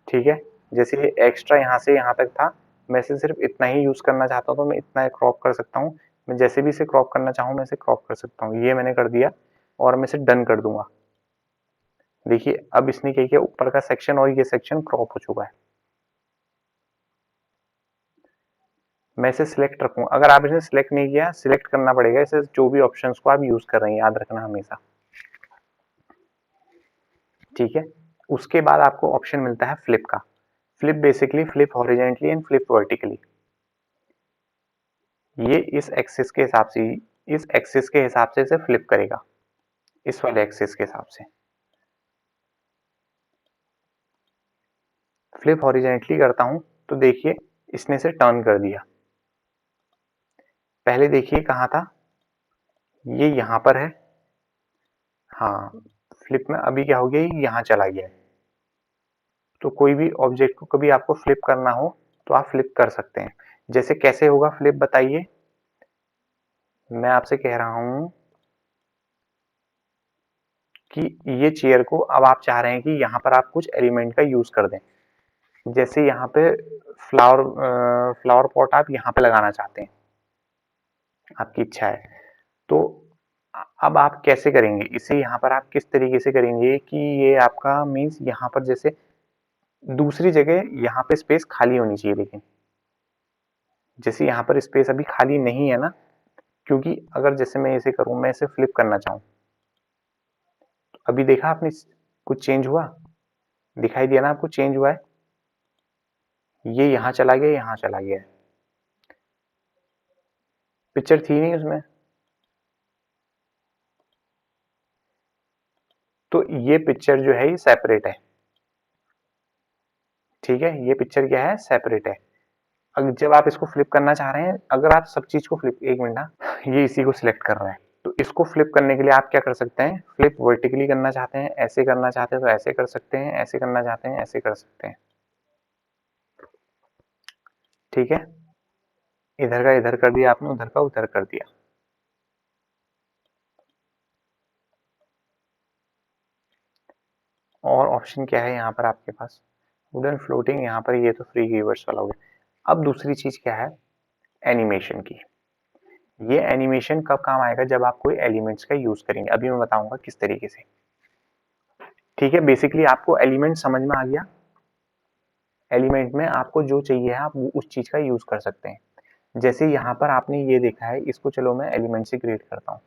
ठीक है। जैसे ये एक्स्ट्रा यहाँ से यहाँ तक था, मैं इसे सिर्फ इतना ही यूज करना चाहता हूँ तो मैं इतना क्रॉप कर सकता हूँ। मैं जैसे भी इसे क्रॉप करना चाहूँ मैं इसे क्रॉप कर सकता हूँ। ये मैंने कर दिया और मैं इसे डन कर दूंगा। देखिए अब इसने क्या किया, ऊपर का सेक्शन और ये सेक्शन क्रॉप हो चुका है। मैं इसे सिलेक्ट रखूंगा, अगर आप इसे सिलेक्ट नहीं किया, सिलेक्ट करना पड़ेगा इसे, जो भी ऑप्शंस को आप यूज कर रहे हैं, याद रखना हमेशा, ठीक है। उसके बाद आपको ऑप्शन मिलता है फ्लिप का। Flip basically flip horizontally and flip vertically. ये इस एक्सिस के हिसाब से, इस एक्सिस के हिसाब से इसे फ्लिप करेगा, इस वाले एक्सिस के हिसाब से। फ्लिप हॉरिजेंटली करता हूं तो देखिए इसने से टर्न कर दिया। पहले देखिए कहाँ था, ये यहाँ पर है, हाँ, फ्लिप में अभी क्या हो गया, ये यहाँ चला गया है। तो कोई भी ऑब्जेक्ट को कभी आपको फ्लिप करना हो तो आप फ्लिप कर सकते हैं। जैसे कैसे होगा फ्लिप बताइए, मैं आपसे कह रहा हूं कि ये चेयर को अब आप चाह रहे हैं कि यहाँ पर आप कुछ एलिमेंट का यूज कर दें। जैसे यहाँ पे फ्लावर पॉट आप यहाँ पे लगाना चाहते हैं, आपकी इच्छा है, तो अब आप कैसे करेंगे इसे, यहाँ पर आप किस तरीके से करेंगे कि ये आपका मीन्स यहाँ पर जैसे दूसरी जगह यहाँ पे स्पेस खाली होनी चाहिए, लेकिन जैसे यहाँ पर स्पेस अभी खाली नहीं है ना, क्योंकि अगर जैसे मैं इसे करूं, मैं इसे फ्लिप करना चाहूं, तो अभी देखा आपने कुछ चेंज हुआ, दिखाई दिया ना आपको चेंज हुआ है, ये यहाँ चला गया, यहाँ चला गया है, पिक्चर थी नहीं उसमें। तो ये पिक्चर जो है ये सेपरेट है, ठीक है, ये पिक्चर क्या है, सेपरेट है। अगर जब आप इसको फ्लिप करना चाह रहे हैं, अगर आप सब चीज को फ्लिप, एक मिनट ना, ये इसी को सिलेक्ट कर रहा है, तो इसको फ्लिप करने के लिए आप क्या कर सकते हैं, फ्लिप वर्टिकली करना चाहते हैं, ऐसे करना चाहते हैं तो ऐसे कर सकते हैं, ऐसे करना चाहते हैं ऐसे कर सकते हैं, ठीक है। इधर का इधर कर दिया आपने, उधर का उधर कर दिया। और ऑप्शन क्या है यहाँ पर आपके पास, वुडन फ्लोटिंग, यहाँ पर ये तो फ्री कीवर्ड्स वाला हो गया। अब दूसरी चीज क्या है, एनिमेशन की। ये एनिमेशन कब काम आएगा, जब आप कोई एलिमेंट्स का यूज करेंगे, अभी मैं बताऊंगा किस तरीके से, ठीक है। बेसिकली आपको एलिमेंट समझ में आ गया, एलिमेंट में आपको जो चाहिए है आप उस चीज का यूज कर सकते हैं। जैसे यहाँ पर आपने ये देखा है, इसको चलो मैं एलिमेंट से क्रिएट करता हूँ,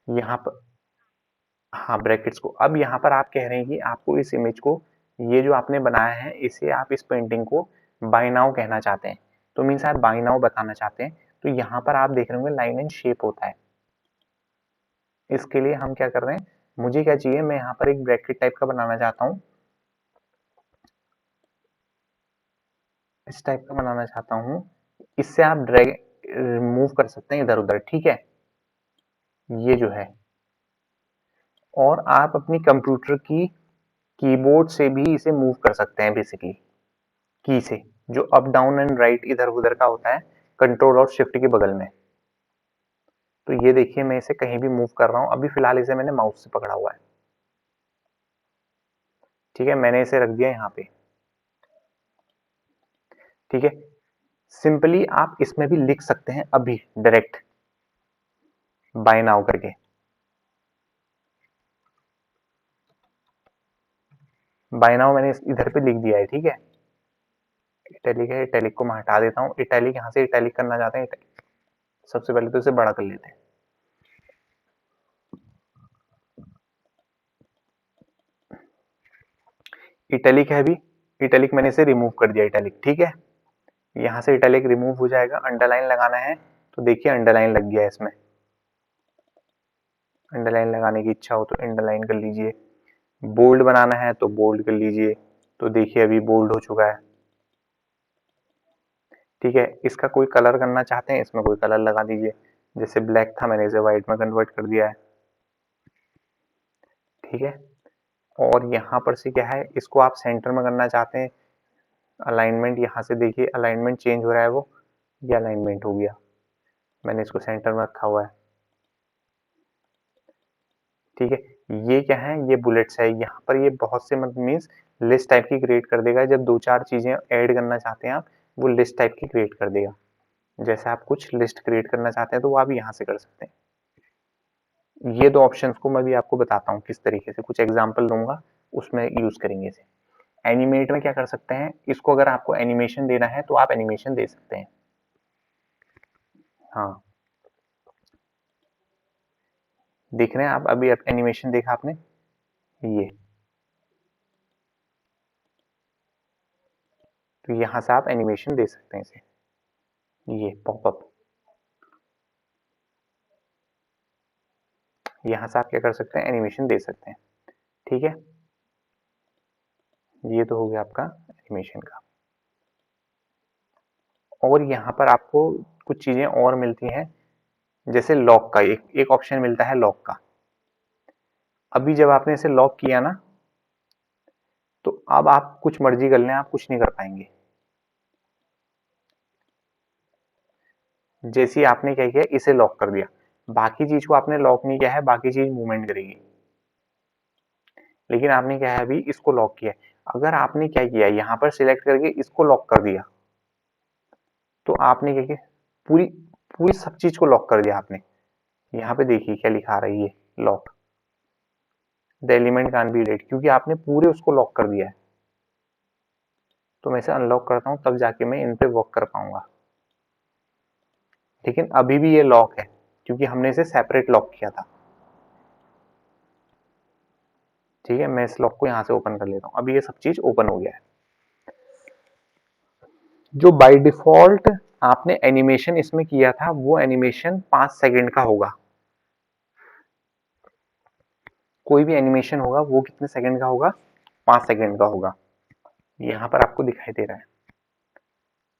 यहाँ पर, हाँ, ब्रैकेट्स को। अब यहाँ पर आप कह रहे हैं कि आपको इस इमेज को, ये जो आपने बनाया है इसे आप इस पेंटिंग को बाय नाउ कहना चाहते हैं, तो मीन्स आप बाय नाउ बताना चाहते हैं। तो यहाँ पर आप देख रहे होंगे लाइन एंड शेप होता है, इसके लिए हम क्या कर रहे हैं, मुझे क्या चाहिए, मैं यहाँ पर एक ब्रैकेट टाइप का बनाना चाहता हूँ, इस टाइप का बनाना चाहता हूँ। इससे आप ड्रैग मूव कर सकते हैं इधर उधर, ठीक है। ये जो है, और आप अपनी कंप्यूटर की कीबोर्ड से भी इसे मूव कर सकते हैं बेसिकली, की से, जो अप डाउन एंड राइट इधर उधर का होता है कंट्रोल और शिफ्ट के बगल में। तो ये देखिए मैं इसे कहीं भी मूव कर रहा हूं, अभी फिलहाल इसे मैंने माउस से पकड़ा हुआ है। ठीक है, मैंने इसे रख दिया यहाँ पे। ठीक है, सिंपली आप इसमें भी लिख सकते हैं अभी डायरेक्ट बाय नाउ करके। बाय नाउ मैंने इधर पे लिख दिया है। ठीक है, इटैलिक है, इटैलिक को मैं हटा देता हूँ। इटैलिक यहाँ से इटैलिक करना चाहते हैं, सबसे पहले तो इसे बड़ा कर लेते हैं। इटैलिक है अभी, इटैलिक मैंने इसे रिमूव कर दिया इटैलिक। ठीक है, यहाँ से इटैलिक रिमूव हो जाएगा। अंडरलाइन लगाना है तो देखिए अंडरलाइन लग गया है इसमें। अंडरलाइन लगाने की इच्छा हो तो अंडरलाइन कर लीजिए, बोल्ड बनाना है तो बोल्ड कर लीजिए। तो देखिए अभी बोल्ड हो चुका है। ठीक है, इसका कोई कलर करना चाहते हैं, इसमें कोई कलर लगा दीजिए। जैसे ब्लैक था, मैंने इसे व्हाइट में कन्वर्ट कर दिया है। ठीक है, और यहाँ पर से क्या है, इसको आप सेंटर में करना चाहते हैं, अलाइनमेंट यहाँ से देखिए अलाइनमेंट चेंज हो रहा है, वो ये अलाइनमेंट हो गया। मैंने इसको सेंटर में रखा हुआ है। ठीक है, ये क्या है, ये बुलेट्स है। यहाँ पर ये बहुत से मतलब मीन्स लिस्ट टाइप की क्रिएट कर देगा। जब दो चार चीजें ऐड करना चाहते हैं आप, वो लिस्ट टाइप की क्रिएट कर देगा। जैसे आप कुछ लिस्ट क्रिएट करना चाहते हैं तो वो आप यहाँ से कर सकते हैं। ये दो ऑप्शंस को मैं भी आपको बताता हूँ किस तरीके से, कुछ एग्जांपल दूंगा, उसमें यूज करेंगे इसे। एनिमेट में क्या कर सकते हैं, इसको अगर आपको एनिमेशन देना है तो आप एनिमेशन दे सकते हैं। हाँ, देख रहे हैं आप, अभी एनिमेशन देखा आपने, ये तो यहाँ से आप एनिमेशन दे सकते हैं इसे, ये पॉपअप। यहाँ से आप क्या कर सकते हैं, एनिमेशन दे सकते हैं। ठीक है, ये तो हो गया आपका एनिमेशन का। और यहाँ पर आपको कुछ चीजें और मिलती हैं, जैसे लॉक का एक एक ऑप्शन मिलता है लॉक का। अभी जब आपने इसे लॉक किया ना, तो अब आप कुछ मर्जी कर लें, आप कुछ नहीं कर पाएंगे। जैसे ही आपने क्या किया, इसे लॉक कर दिया, बाकी चीज को आपने लॉक नहीं किया है, बाकी चीज मूवमेंट करेगी। लेकिन आपने क्या है, अभी इसको लॉक किया है। अगर आपने क्या किया, यहाँ पर सिलेक्ट करके इसको लॉक कर दिया, तो आपने क्या किया, पूरी पूरी सब चीज को लॉक कर दिया आपने। यहाँ पे देखिए क्या लिखा रहा है, ये lock the element can be read, क्योंकि आपने पूरे उसको लॉक कर दिया है। तो मैं इसे अनलॉक करता हूँ, तब जाके मैं इन पे वर्क कर पाऊंगा। लेकिन अभी भी ये लॉक है, क्योंकि हमने इसे सेपरेट लॉक किया था। ठीक है, मैं इस लॉक को यहाँ से ओपन कर लेता हूँ, अभी ये सब चीज ओपन हो गया है। जो बाय डिफॉल्ट आपने एनिमेशन इसमें किया था, वो एनिमेशन 5 सेकंड का होगा। कोई भी एनिमेशन होगा वो कितने सेकंड का होगा, 5 सेकंड का होगा। यहाँ पर आपको दिखाई दे रहा है।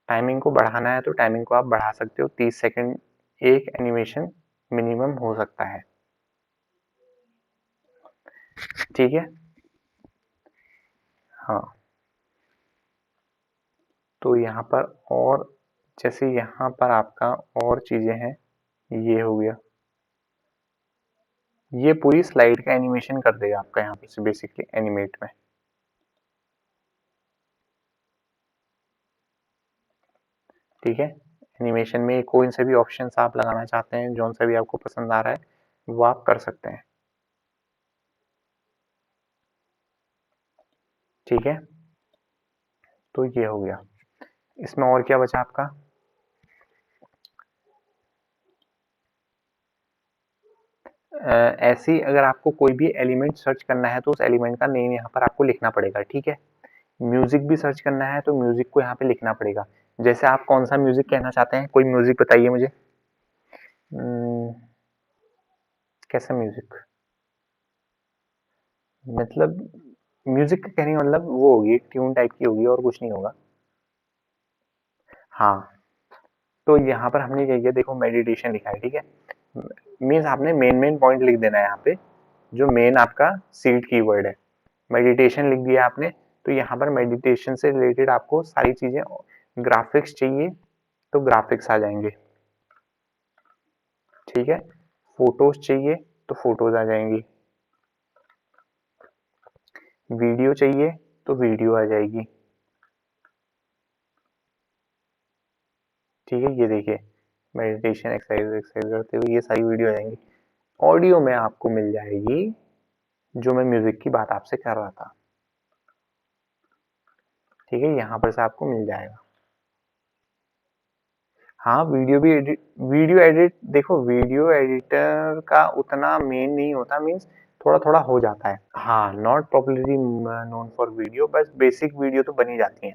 टाइमिंग को बढ़ाना है तो टाइमिंग को आप बढ़ा सकते हो, 30 सेकंड एक एनिमेशन मिनिमम हो सकता है। ठीक है, हाँ, तो यहाँ पर और जैसे यहाँ पर आपका और चीजें हैं, ये हो गया, ये पूरी स्लाइड का एनिमेशन कर देगा आपका यहाँ पे से बेसिकली एनिमेट में। ठीक है, एनिमेशन में कोई से भी ऑप्शन आप लगाना चाहते हैं, जो सा भी आपको पसंद आ रहा है वो आप कर सकते हैं। ठीक है, तो ये हो गया। इसमें और क्या बचा आपका, ऐसी अगर आपको कोई भी एलिमेंट सर्च करना है तो उस एलिमेंट का नेम यहाँ पर आपको लिखना पड़ेगा। ठीक है, म्यूजिक भी सर्च करना है तो म्यूजिक को यहाँ पे लिखना पड़ेगा। जैसे आप कौन सा म्यूजिक कहना चाहते हैं, कोई म्यूजिक बताइए मुझे। हम्म, कैसा म्यूजिक, मतलब म्यूजिक का कहने का मतलब वो होगी ट्यून टाइप की होगी, और कुछ नहीं होगा। हाँ, तो यहाँ पर हमने क्या किया, देखो मेडिटेशन लिखा है। ठीक है, मीन्स आपने मेन पॉइंट लिख देना है यहाँ पे, जो मेन आपका सीड कीवर्ड है। मेडिटेशन लिख दिया आपने, तो यहाँ पर मेडिटेशन से रिलेटेड आपको सारी चीजें, ग्राफिक्स चाहिए तो ग्राफिक्स आ जाएंगे, ठीक है। फोटोज चाहिए तो फोटोज आ जाएंगी, वीडियो चाहिए तो वीडियो आ जाएगी, ठीक है। ये देखिए मेडिटेशन एक्सरसाइज करते हुए ये सारी वीडियो आ जाएंगी। ऑडियो में आपको मिल जाएगी जो मैं म्यूजिक की बात आपसे कर रहा था, ठीक है, यहाँ पर से आपको मिल जाएगा। हाँ, वीडियो एडिट देखो, वीडियो एडिटर का उतना मेन नहीं होता, मीन्स थोड़ा थोड़ा हो जाता है। हाँ, not popularly known for video, बस बेसिक वीडियो तो बनी जाती है,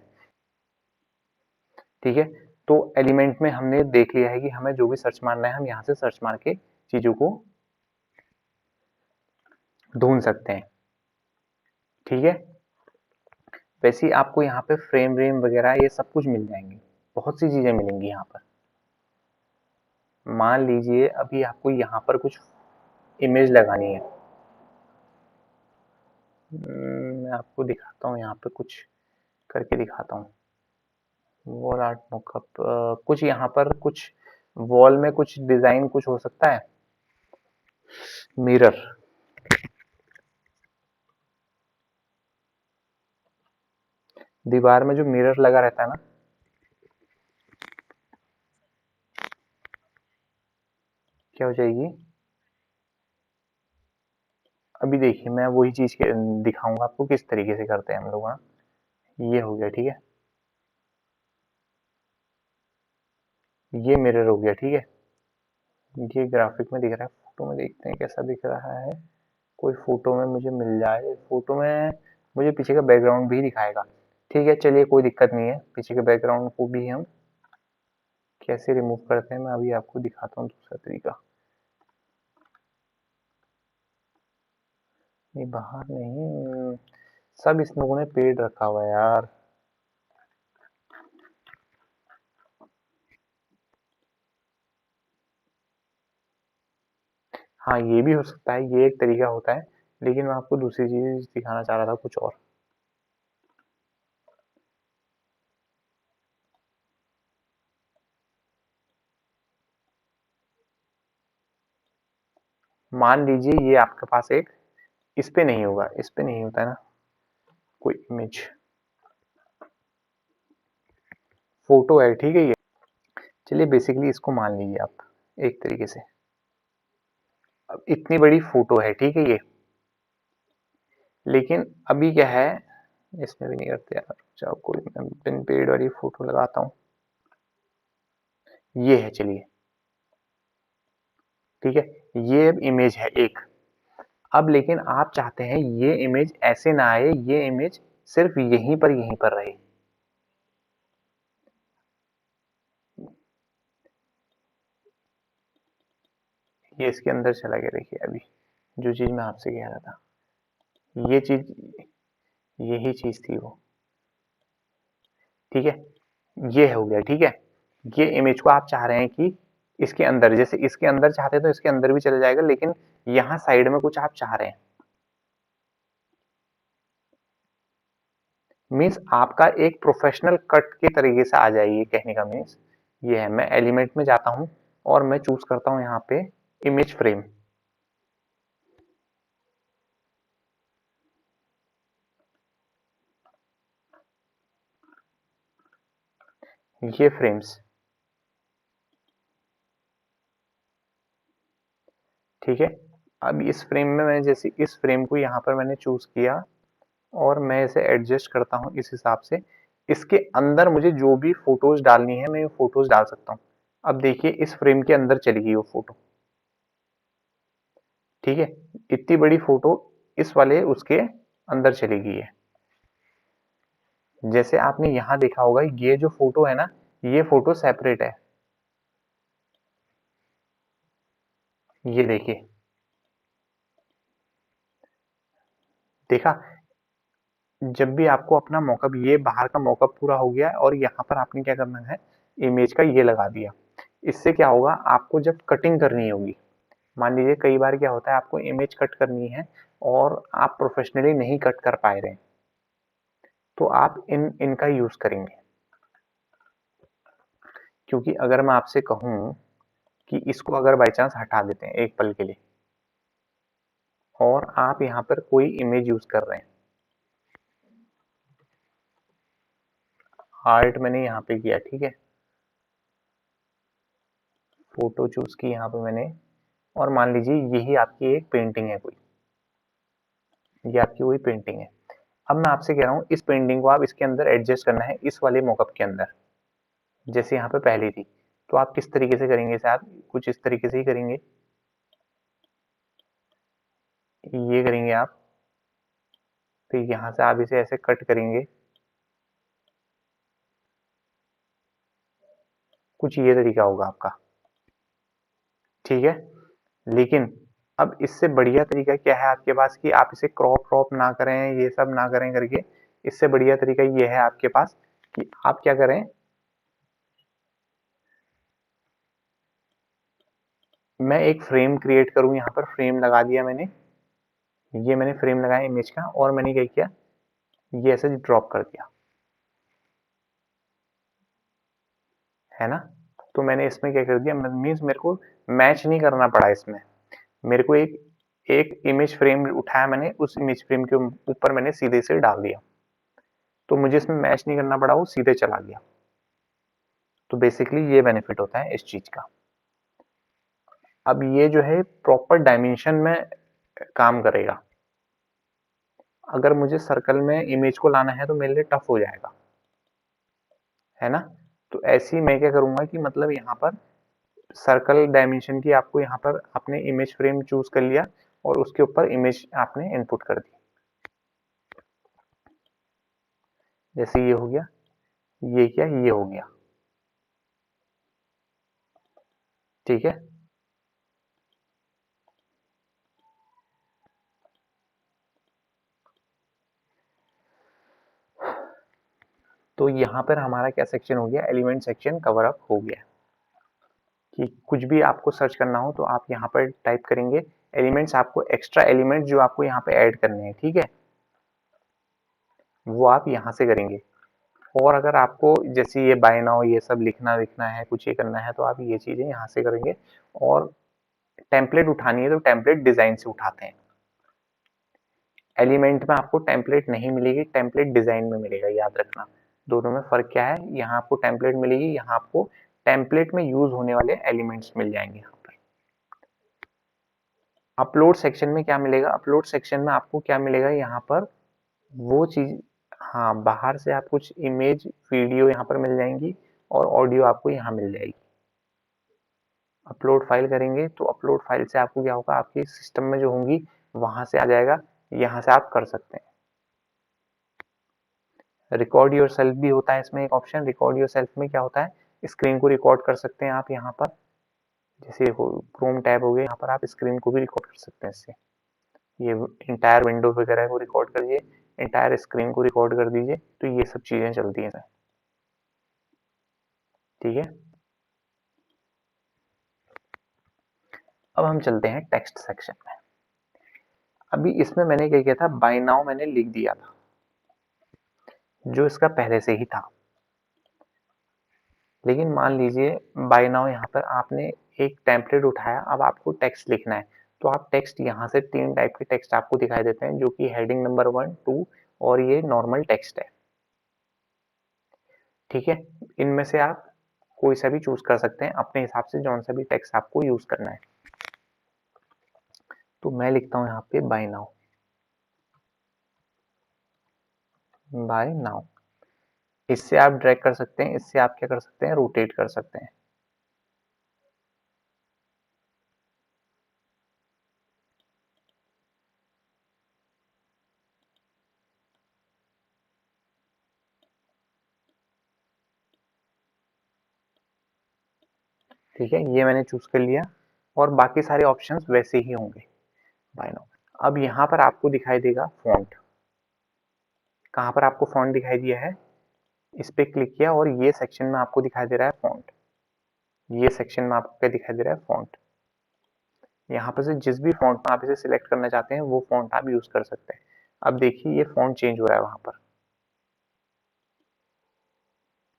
ठीक है। तो एलिमेंट में हमने देख लिया है कि हमें जो भी सर्च मारना है हम यहाँ से सर्च मार के चीजों को ढूंढ सकते हैं, ठीक है। वैसे ही आपको यहाँ पे फ्रेम व्रेम वगैरह ये सब कुछ मिल जाएंगे, बहुत सी चीजें मिलेंगी यहाँ पर। मान लीजिए अभी आपको यहाँ पर कुछ इमेज लगानी है, मैं आपको दिखाता हूँ यहाँ पे कुछ करके दिखाता हूँ। वॉल आर्ट मॉकअप, कुछ यहाँ पर कुछ वॉल में कुछ डिजाइन कुछ हो सकता है। मिरर, दीवार में जो मिरर लगा रहता है ना, क्या हो जाएगी। अभी देखिए मैं वही चीज दिखाऊंगा आपको किस तरीके से करते हैं हम लोग। हाँ, ये हो गया, ठीक है, ये मिरर हो गया, ठीक है। ये ग्राफिक में दिख रहा है, फोटो में देखते हैं कैसा दिख रहा है। कोई फोटो में मुझे मिल जाए, फोटो में मुझे पीछे का बैकग्राउंड भी दिखाएगा, ठीक है। चलिए कोई दिक्कत नहीं है, पीछे के बैकग्राउंड को भी हम कैसे रिमूव करते हैं मैं अभी आपको दिखाता हूँ दूसरा तरीका। ये बाहर नहीं, सब इस लोगों ने पेड़ रखा हुआ है यार। हाँ, ये भी हो सकता है, ये एक तरीका होता है, लेकिन मैं आपको दूसरी चीज दिखाना चाह रहा था कुछ और। मान लीजिए ये आपके पास एक, इस पे नहीं होगा, इस पे नहीं होता है ना कोई इमेज, फोटो है, ठीक है। ये चलिए बेसिकली इसको मान लीजिए आप एक तरीके से, अब इतनी बड़ी फोटो है, ठीक है ये, लेकिन अभी क्या है, इसमें भी नहीं करते यार, चाहो कोई मैं पिन पेड वाली फोटो लगाता हूँ, ये है, चलिए ठीक है, ये इमेज है एक। अब लेकिन आप चाहते हैं ये इमेज ऐसे ना आए, ये इमेज सिर्फ यहीं पर रहे। ये इसके अंदर चला गया, देखिए अभी जो चीज मैं आपसे कह रहा था, ये चीज, यही चीज थी वो, ठीक है। ये हो गया, ठीक है। ये इमेज को आप चाह रहे हैं कि इसके अंदर, जैसे इसके अंदर चाहते हैं तो इसके अंदर भी चला जाएगा, लेकिन यहाँ साइड में कुछ आप चाह रहे हैं, मीन्स आपका एक प्रोफेशनल कट के तरीके से आ जाए, ये कहने का मीन्स ये है। मैं एलिमेंट में जाता हूँ और मैं चूज करता हूँ यहाँ पे इमेज फ्रेम, ये फ्रेम्स, ठीक है। अब इस फ्रेम में मैं जैसे इस फ्रेम को यहाँ पर मैंने चूज किया और मैं इसे एडजस्ट करता हूँ इस हिसाब से, इसके अंदर मुझे जो भी फोटोज डालनी है मैं फोटोज डाल सकता हूँ। अब देखिए इस फ्रेम के अंदर चली गई वो फोटो, ठीक है। इतनी बड़ी फोटो इस वाले उसके अंदर चली गई है। जैसे आपने यहाँ देखा होगा, ये जो फोटो है ना, ये फोटो सेपरेट है, ये देखिए, देखा। जब भी आपको अपना मॉकअप, ये बाहर का मॉकअप पूरा हो गया है और यहाँ पर आपने क्या करना है, इमेज का ये लगा दिया। इससे क्या होगा, आपको जब कटिंग करनी होगी, मान लीजिए कई बार क्या होता है, आपको इमेज कट करनी है और आप प्रोफेशनली नहीं कट कर पा रहे हैं, तो आप इनका यूज करेंगे। क्योंकि अगर मैं आपसे कहूं कि इसको अगर बाई चांस हटा देते हैं एक पल के लिए और आप यहाँ पर कोई इमेज यूज कर रहे हैं, हार्ट मैंने यहाँ पे किया, ठीक है, फोटो चूज की यहाँ पे मैंने, और मान लीजिए यही आपकी एक पेंटिंग है कोई, ये आपकी वही पेंटिंग है। अब मैं आपसे कह रहा हूँ इस पेंटिंग को आप इसके अंदर एडजस्ट करना है, इस वाले मॉकअप के अंदर, जैसे यहाँ पे पहली थी। तो आप किस तरीके से करेंगे इसे? आप कुछ इस तरीके से ही करेंगे, ये करेंगे आप, फिर यहाँ से आप इसे ऐसे कट करेंगे, कुछ ये तरीका होगा आपका, ठीक है। लेकिन अब इससे बढ़िया तरीका क्या है आपके पास कि आप इसे क्रॉप क्रॉप ना करें, ये सब ना करें करके, इससे बढ़िया तरीका ये है आपके पास कि आप क्या करें, मैं एक फ्रेम क्रिएट करूं, यहाँ पर फ्रेम लगा दिया मैंने, ये मैंने फ्रेम लगाया इमेज का, और मैंने क्या किया, ये ऐसे ड्रॉप कर दिया, है ना। तो मैंने इसमें क्या कर दिया, मीन्स मेरे को मैच नहीं करना पड़ा इसमें, मेरे को एक एक इमेज फ्रेम उठाया मैंने, उस इमेज फ्रेम के ऊपर मैंने सीधे से डाल दिया, तो मुझे इसमें मैच नहीं करना पड़ा, वो सीधे चला गया। तो बेसिकली ये बेनिफिट होता है इस चीज का। अब ये जो है प्रॉपर डायमेंशन में काम करेगा। अगर मुझे सर्कल में इमेज को लाना है तो मेरे लिए टफ हो जाएगा, है ना। तो ऐसे ही मैं क्या करूंगा कि मतलब यहाँ पर सर्कल डायमेंशन की आपको यहाँ पर आपने इमेज फ्रेम चूज कर लिया और उसके ऊपर इमेज आपने इनपुट कर दी, जैसे ये हो गया, ये क्या, ये हो गया, ठीक है। तो यहाँ पर हमारा क्या सेक्शन हो गया, एलिमेंट सेक्शन कवर अप हो गया। कि कुछ भी आपको सर्च करना हो तो आप यहाँ पर टाइप करेंगे एलिमेंट्स, आपको एक्स्ट्रा एलिमेंट जो आपको यहाँ पे ऐड करने हैं, ठीक है, वो आप यहाँ से करेंगे। और अगर आपको जैसे ये बाय नाउ ये सब लिखना विखना है, कुछ ये करना है, तो आप ये चीजें यहाँ से करेंगे। और टेम्पलेट उठानी है तो टेम्पलेट डिजाइन से उठाते हैं। एलिमेंट में आपको टेम्पलेट नहीं मिलेगी, टेम्पलेट डिजाइन में मिलेगा, याद रखना। दोनों में फर्क क्या है, यहाँ आपको टेम्पलेट मिलेगी, यहाँ आपको टेम्पलेट में यूज होने वाले एलिमेंट्स मिल जाएंगे। यहाँ पर अपलोड सेक्शन में क्या मिलेगा, अपलोड सेक्शन में आपको क्या मिलेगा, यहाँ पर वो चीज, हाँ, बाहर से आप कुछ इमेज वीडियो यहाँ पर मिल जाएंगी और ऑडियो आपको यहाँ मिल जाएगी। अपलोड फाइल करेंगे तो अपलोड फाइल से आपको क्या होगा, आपके सिस्टम में जो होंगी वहां से आ जाएगा, यहाँ से आप कर सकते हैं। रिकॉर्ड योर सेल्फ भी होता है इसमें एक ऑप्शन, रिकॉर्ड योर सेल्फ में क्या होता है, स्क्रीन को रिकॉर्ड कर सकते हैं आप यहाँ पर, जैसे क्रोम टैब हो गया, यहाँ पर आप स्क्रीन को भी रिकॉर्ड कर सकते हैं इससे। ये इंटायर विंडो वगैरह को रिकॉर्ड करिए, इंटायर स्क्रीन को रिकॉर्ड कर दीजिए, तो ये सब चीजें चलती हैं, ठीक है। अब हम चलते हैं टेक्स्ट सेक्शन में। अभी इसमें मैंने क्या किया था, बाय नाउ मैंने लिख दिया था जो इसका पहले से ही था। लेकिन मान लीजिए बाय नाउ यहाँ पर आपने एक टेम्पलेट उठाया, अब आपको टेक्स्ट लिखना है, तो आप टेक्स्ट यहाँ से 3 टाइप के टेक्स्ट आपको दिखाई देते हैं, जो कि हेडिंग नंबर 1, 2 और ये नॉर्मल टेक्स्ट है, ठीक है। इनमें से आप कोई सा भी चूज कर सकते हैं अपने हिसाब से, जौन सा भी टेक्स्ट आपको यूज करना है। तो मैं लिखता हूँ यहाँ पे बाय नाउ, बाय नाउ। इससे आप ड्रैग कर सकते हैं, इससे आप क्या कर सकते हैं, रोटेट कर सकते हैं। ठीक है, ये मैंने चूज कर लिया और बाकी सारे ऑप्शंस वैसे ही होंगे बाय नाउ। अब यहाँ पर आपको दिखाई देगा फॉन्ट, कहाँ पर आपको फॉन्ट दिखाई दिया है, इस पे क्लिक किया और ये सेक्शन में आपको दिखाई दे रहा है फॉन्ट, ये सेक्शन में आपको क्या दिखाई दे रहा है, फॉन्ट। यहाँ पर से जिस भी फॉन्ट में आप इसे सिलेक्ट करना चाहते हैं वो फॉन्ट आप यूज कर सकते हैं। अब देखिए ये फॉन्ट चेंज हो रहा है वहां पर,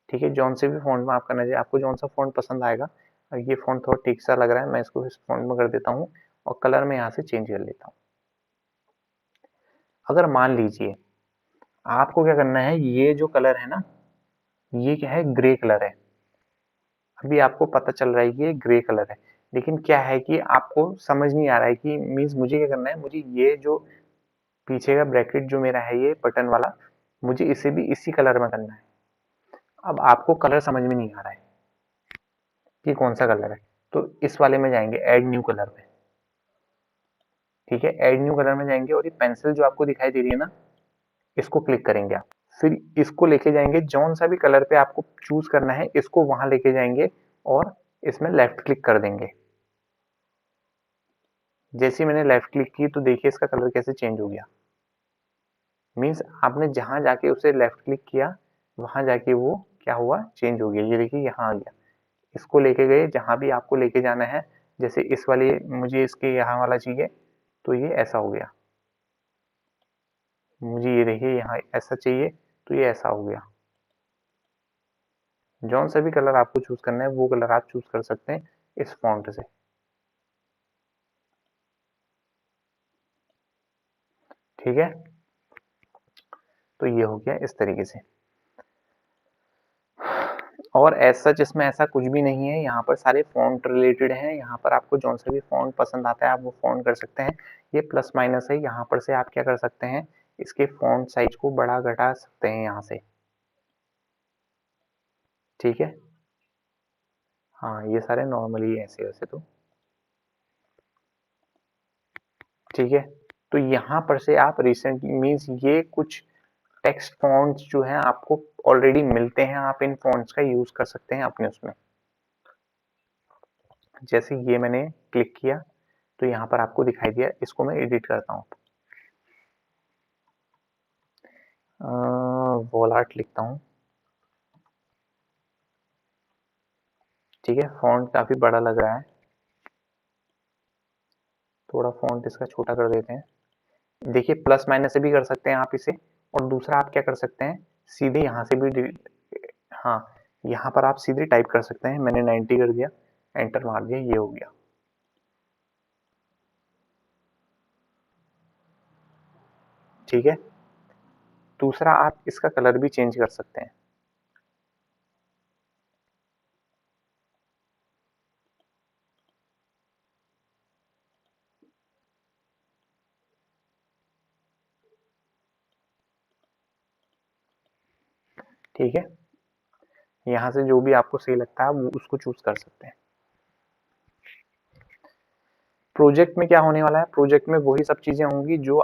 ठीक है। जौन से भी फॉन्ट में आप करना चाहिए, आपको जौन सा फॉन्ट पसंद आएगा। और ये फॉन्ट थोड़ा ठीक सा लग रहा है, मैं इसको इस फॉन्ट में कर देता हूँ और कलर में यहाँ से चेंज कर लेता हूँ। अगर मान लीजिए आपको क्या करना है, ये जो कलर है ना, ये क्या है, ग्रे कलर है। अभी आपको पता चल रहा है कि ये ग्रे कलर है, लेकिन क्या है कि आपको समझ नहीं आ रहा है कि मीन्स मुझे क्या करना है, मुझे ये जो पीछे का ब्रैकेट जो मेरा है ये बटन वाला, मुझे इसे भी इसी कलर में करना है। अब आपको कलर समझ में नहीं आ रहा है कि कौन सा कलर है, तो इस वाले में जाएंगे, ऐड न्यू कलर में, ठीक है। ऐड न्यू कलर में जाएंगे और ये पेंसिल जो आपको दिखाई दे रही है ना, इसको क्लिक करेंगे आप। फिर इसको लेके जाएंगे, जौन सा भी कलर पे आपको चूज करना है इसको वहां लेके जाएंगे और इसमें लेफ्ट क्लिक कर देंगे। जैसे ही मैंने लेफ्ट क्लिक की तो देखिए इसका कलर कैसे चेंज हो गया। मीन्स आपने जहां जाके उसे लेफ्ट क्लिक किया वहां जाके वो क्या हुआ, चेंज हो गया। ये देखिए यहाँ आ गया। इसको लेके गए जहां भी आपको लेके जाना है, जैसे इस वाले मुझे इसके यहाँ वाला चाहिए तो ये ऐसा हो गया। मुझे ये देखिए यहाँ ऐसा चाहिए तो ये ऐसा हो गया। जौन सा भी कलर आपको चूज करना है वो कलर आप चूज कर सकते हैं इस फॉन्ट से, ठीक है। तो ये हो गया इस तरीके से। और ऐसा सच इसमें ऐसा कुछ भी नहीं है, यहाँ पर सारे फॉन्ट रिलेटेड हैं। यहाँ पर आपको जौन सा भी फॉन्ट पसंद आता है आप वो फॉन्ट कर सकते हैं। ये प्लस माइनस है, यहाँ पर से आप क्या कर सकते हैं, इसके फॉन्ट साइज को बड़ा घटा सकते हैं यहाँ से, ठीक है। हाँ ये सारे नॉर्मली ऐसे वैसे तो, ठीक है। तो यहाँ पर से आप रिसेंटली मीन्स ये कुछ टेक्स्ट फॉन्ट्स जो हैं आपको ऑलरेडी मिलते हैं, आप इन फॉन्ट्स का यूज कर सकते हैं अपने उसमें। जैसे ये मैंने क्लिक किया तो यहाँ पर आपको दिखाई दिया, इसको मैं एडिट करता हूँ। वॉल आर्ट लिखता हूँ, ठीक है। फॉन्ट काफी बड़ा लग रहा है, थोड़ा फॉन्ट इसका छोटा कर देते हैं। देखिए प्लस माइनस से भी कर सकते हैं आप इसे, और दूसरा आप क्या कर सकते हैं, सीधे यहाँ से भी हाँ यहाँ पर आप सीधे टाइप कर सकते हैं। मैंने 90 कर दिया, एंटर मार दिया, ये हो गया, ठीक है। दूसरा आप इसका कलर भी चेंज कर सकते हैं। ठीक है, यहाँ से जो भी आपको सही लगता है वो उसको चूज कर सकते हैं। प्रोजेक्ट में क्या होने वाला है, प्रोजेक्ट में वही सब चीजें होंगी जो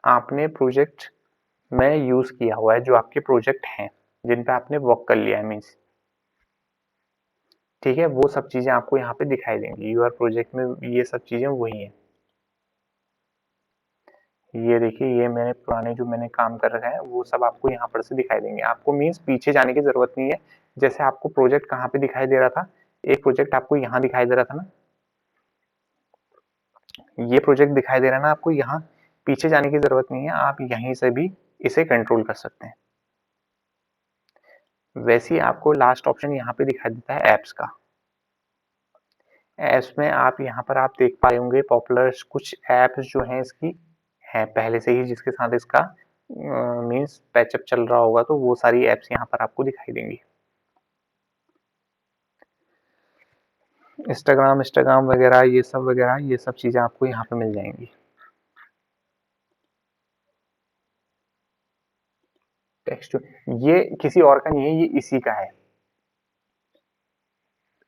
आपने प्रोजेक्ट में यूज किया हुआ है, जो आपके प्रोजेक्ट हैं जिन पे आपने वर्क कर लिया है मीन्स, ठीक है। वो सब चीजें आपको यहाँ पे दिखाई देंगी। यूआर प्रोजेक्ट में ये सब चीजें वही हैं। ये देखिए ये मैंने पुराने जो मैंने काम कर रखा है वो सब आपको यहाँ पर से दिखाई देंगे। आपको मीन्स पीछे जाने की जरूरत नहीं है। जैसे आपको प्रोजेक्ट कहाँ पे दिखाई दे रहा था, एक प्रोजेक्ट आपको यहाँ दिखाई दे रहा था ना, ये प्रोजेक्ट दिखाई दे रहा है ना आपको, यहाँ पीछे जाने की जरूरत नहीं है, आप यहीं से भी इसे कंट्रोल कर सकते हैं। वैसे ही आपको लास्ट ऑप्शन यहाँ पे दिखाई देता है एप्स का। एप्स में आप यहाँ पर आप देख पाए होंगे पॉपुलर कुछ एप्स जो हैं इसकी है पहले से ही, जिसके साथ इसका मीन्स पैचअप चल रहा होगा, तो वो सारी एप्स यहाँ पर आपको दिखाई देंगी। इंस्टाग्राम इंस्टाग्राम वगैरह ये सब चीजें आपको यहाँ पे मिल जाएंगी। टेक्स्ट ये किसी और का नहीं है, ये इसी का है।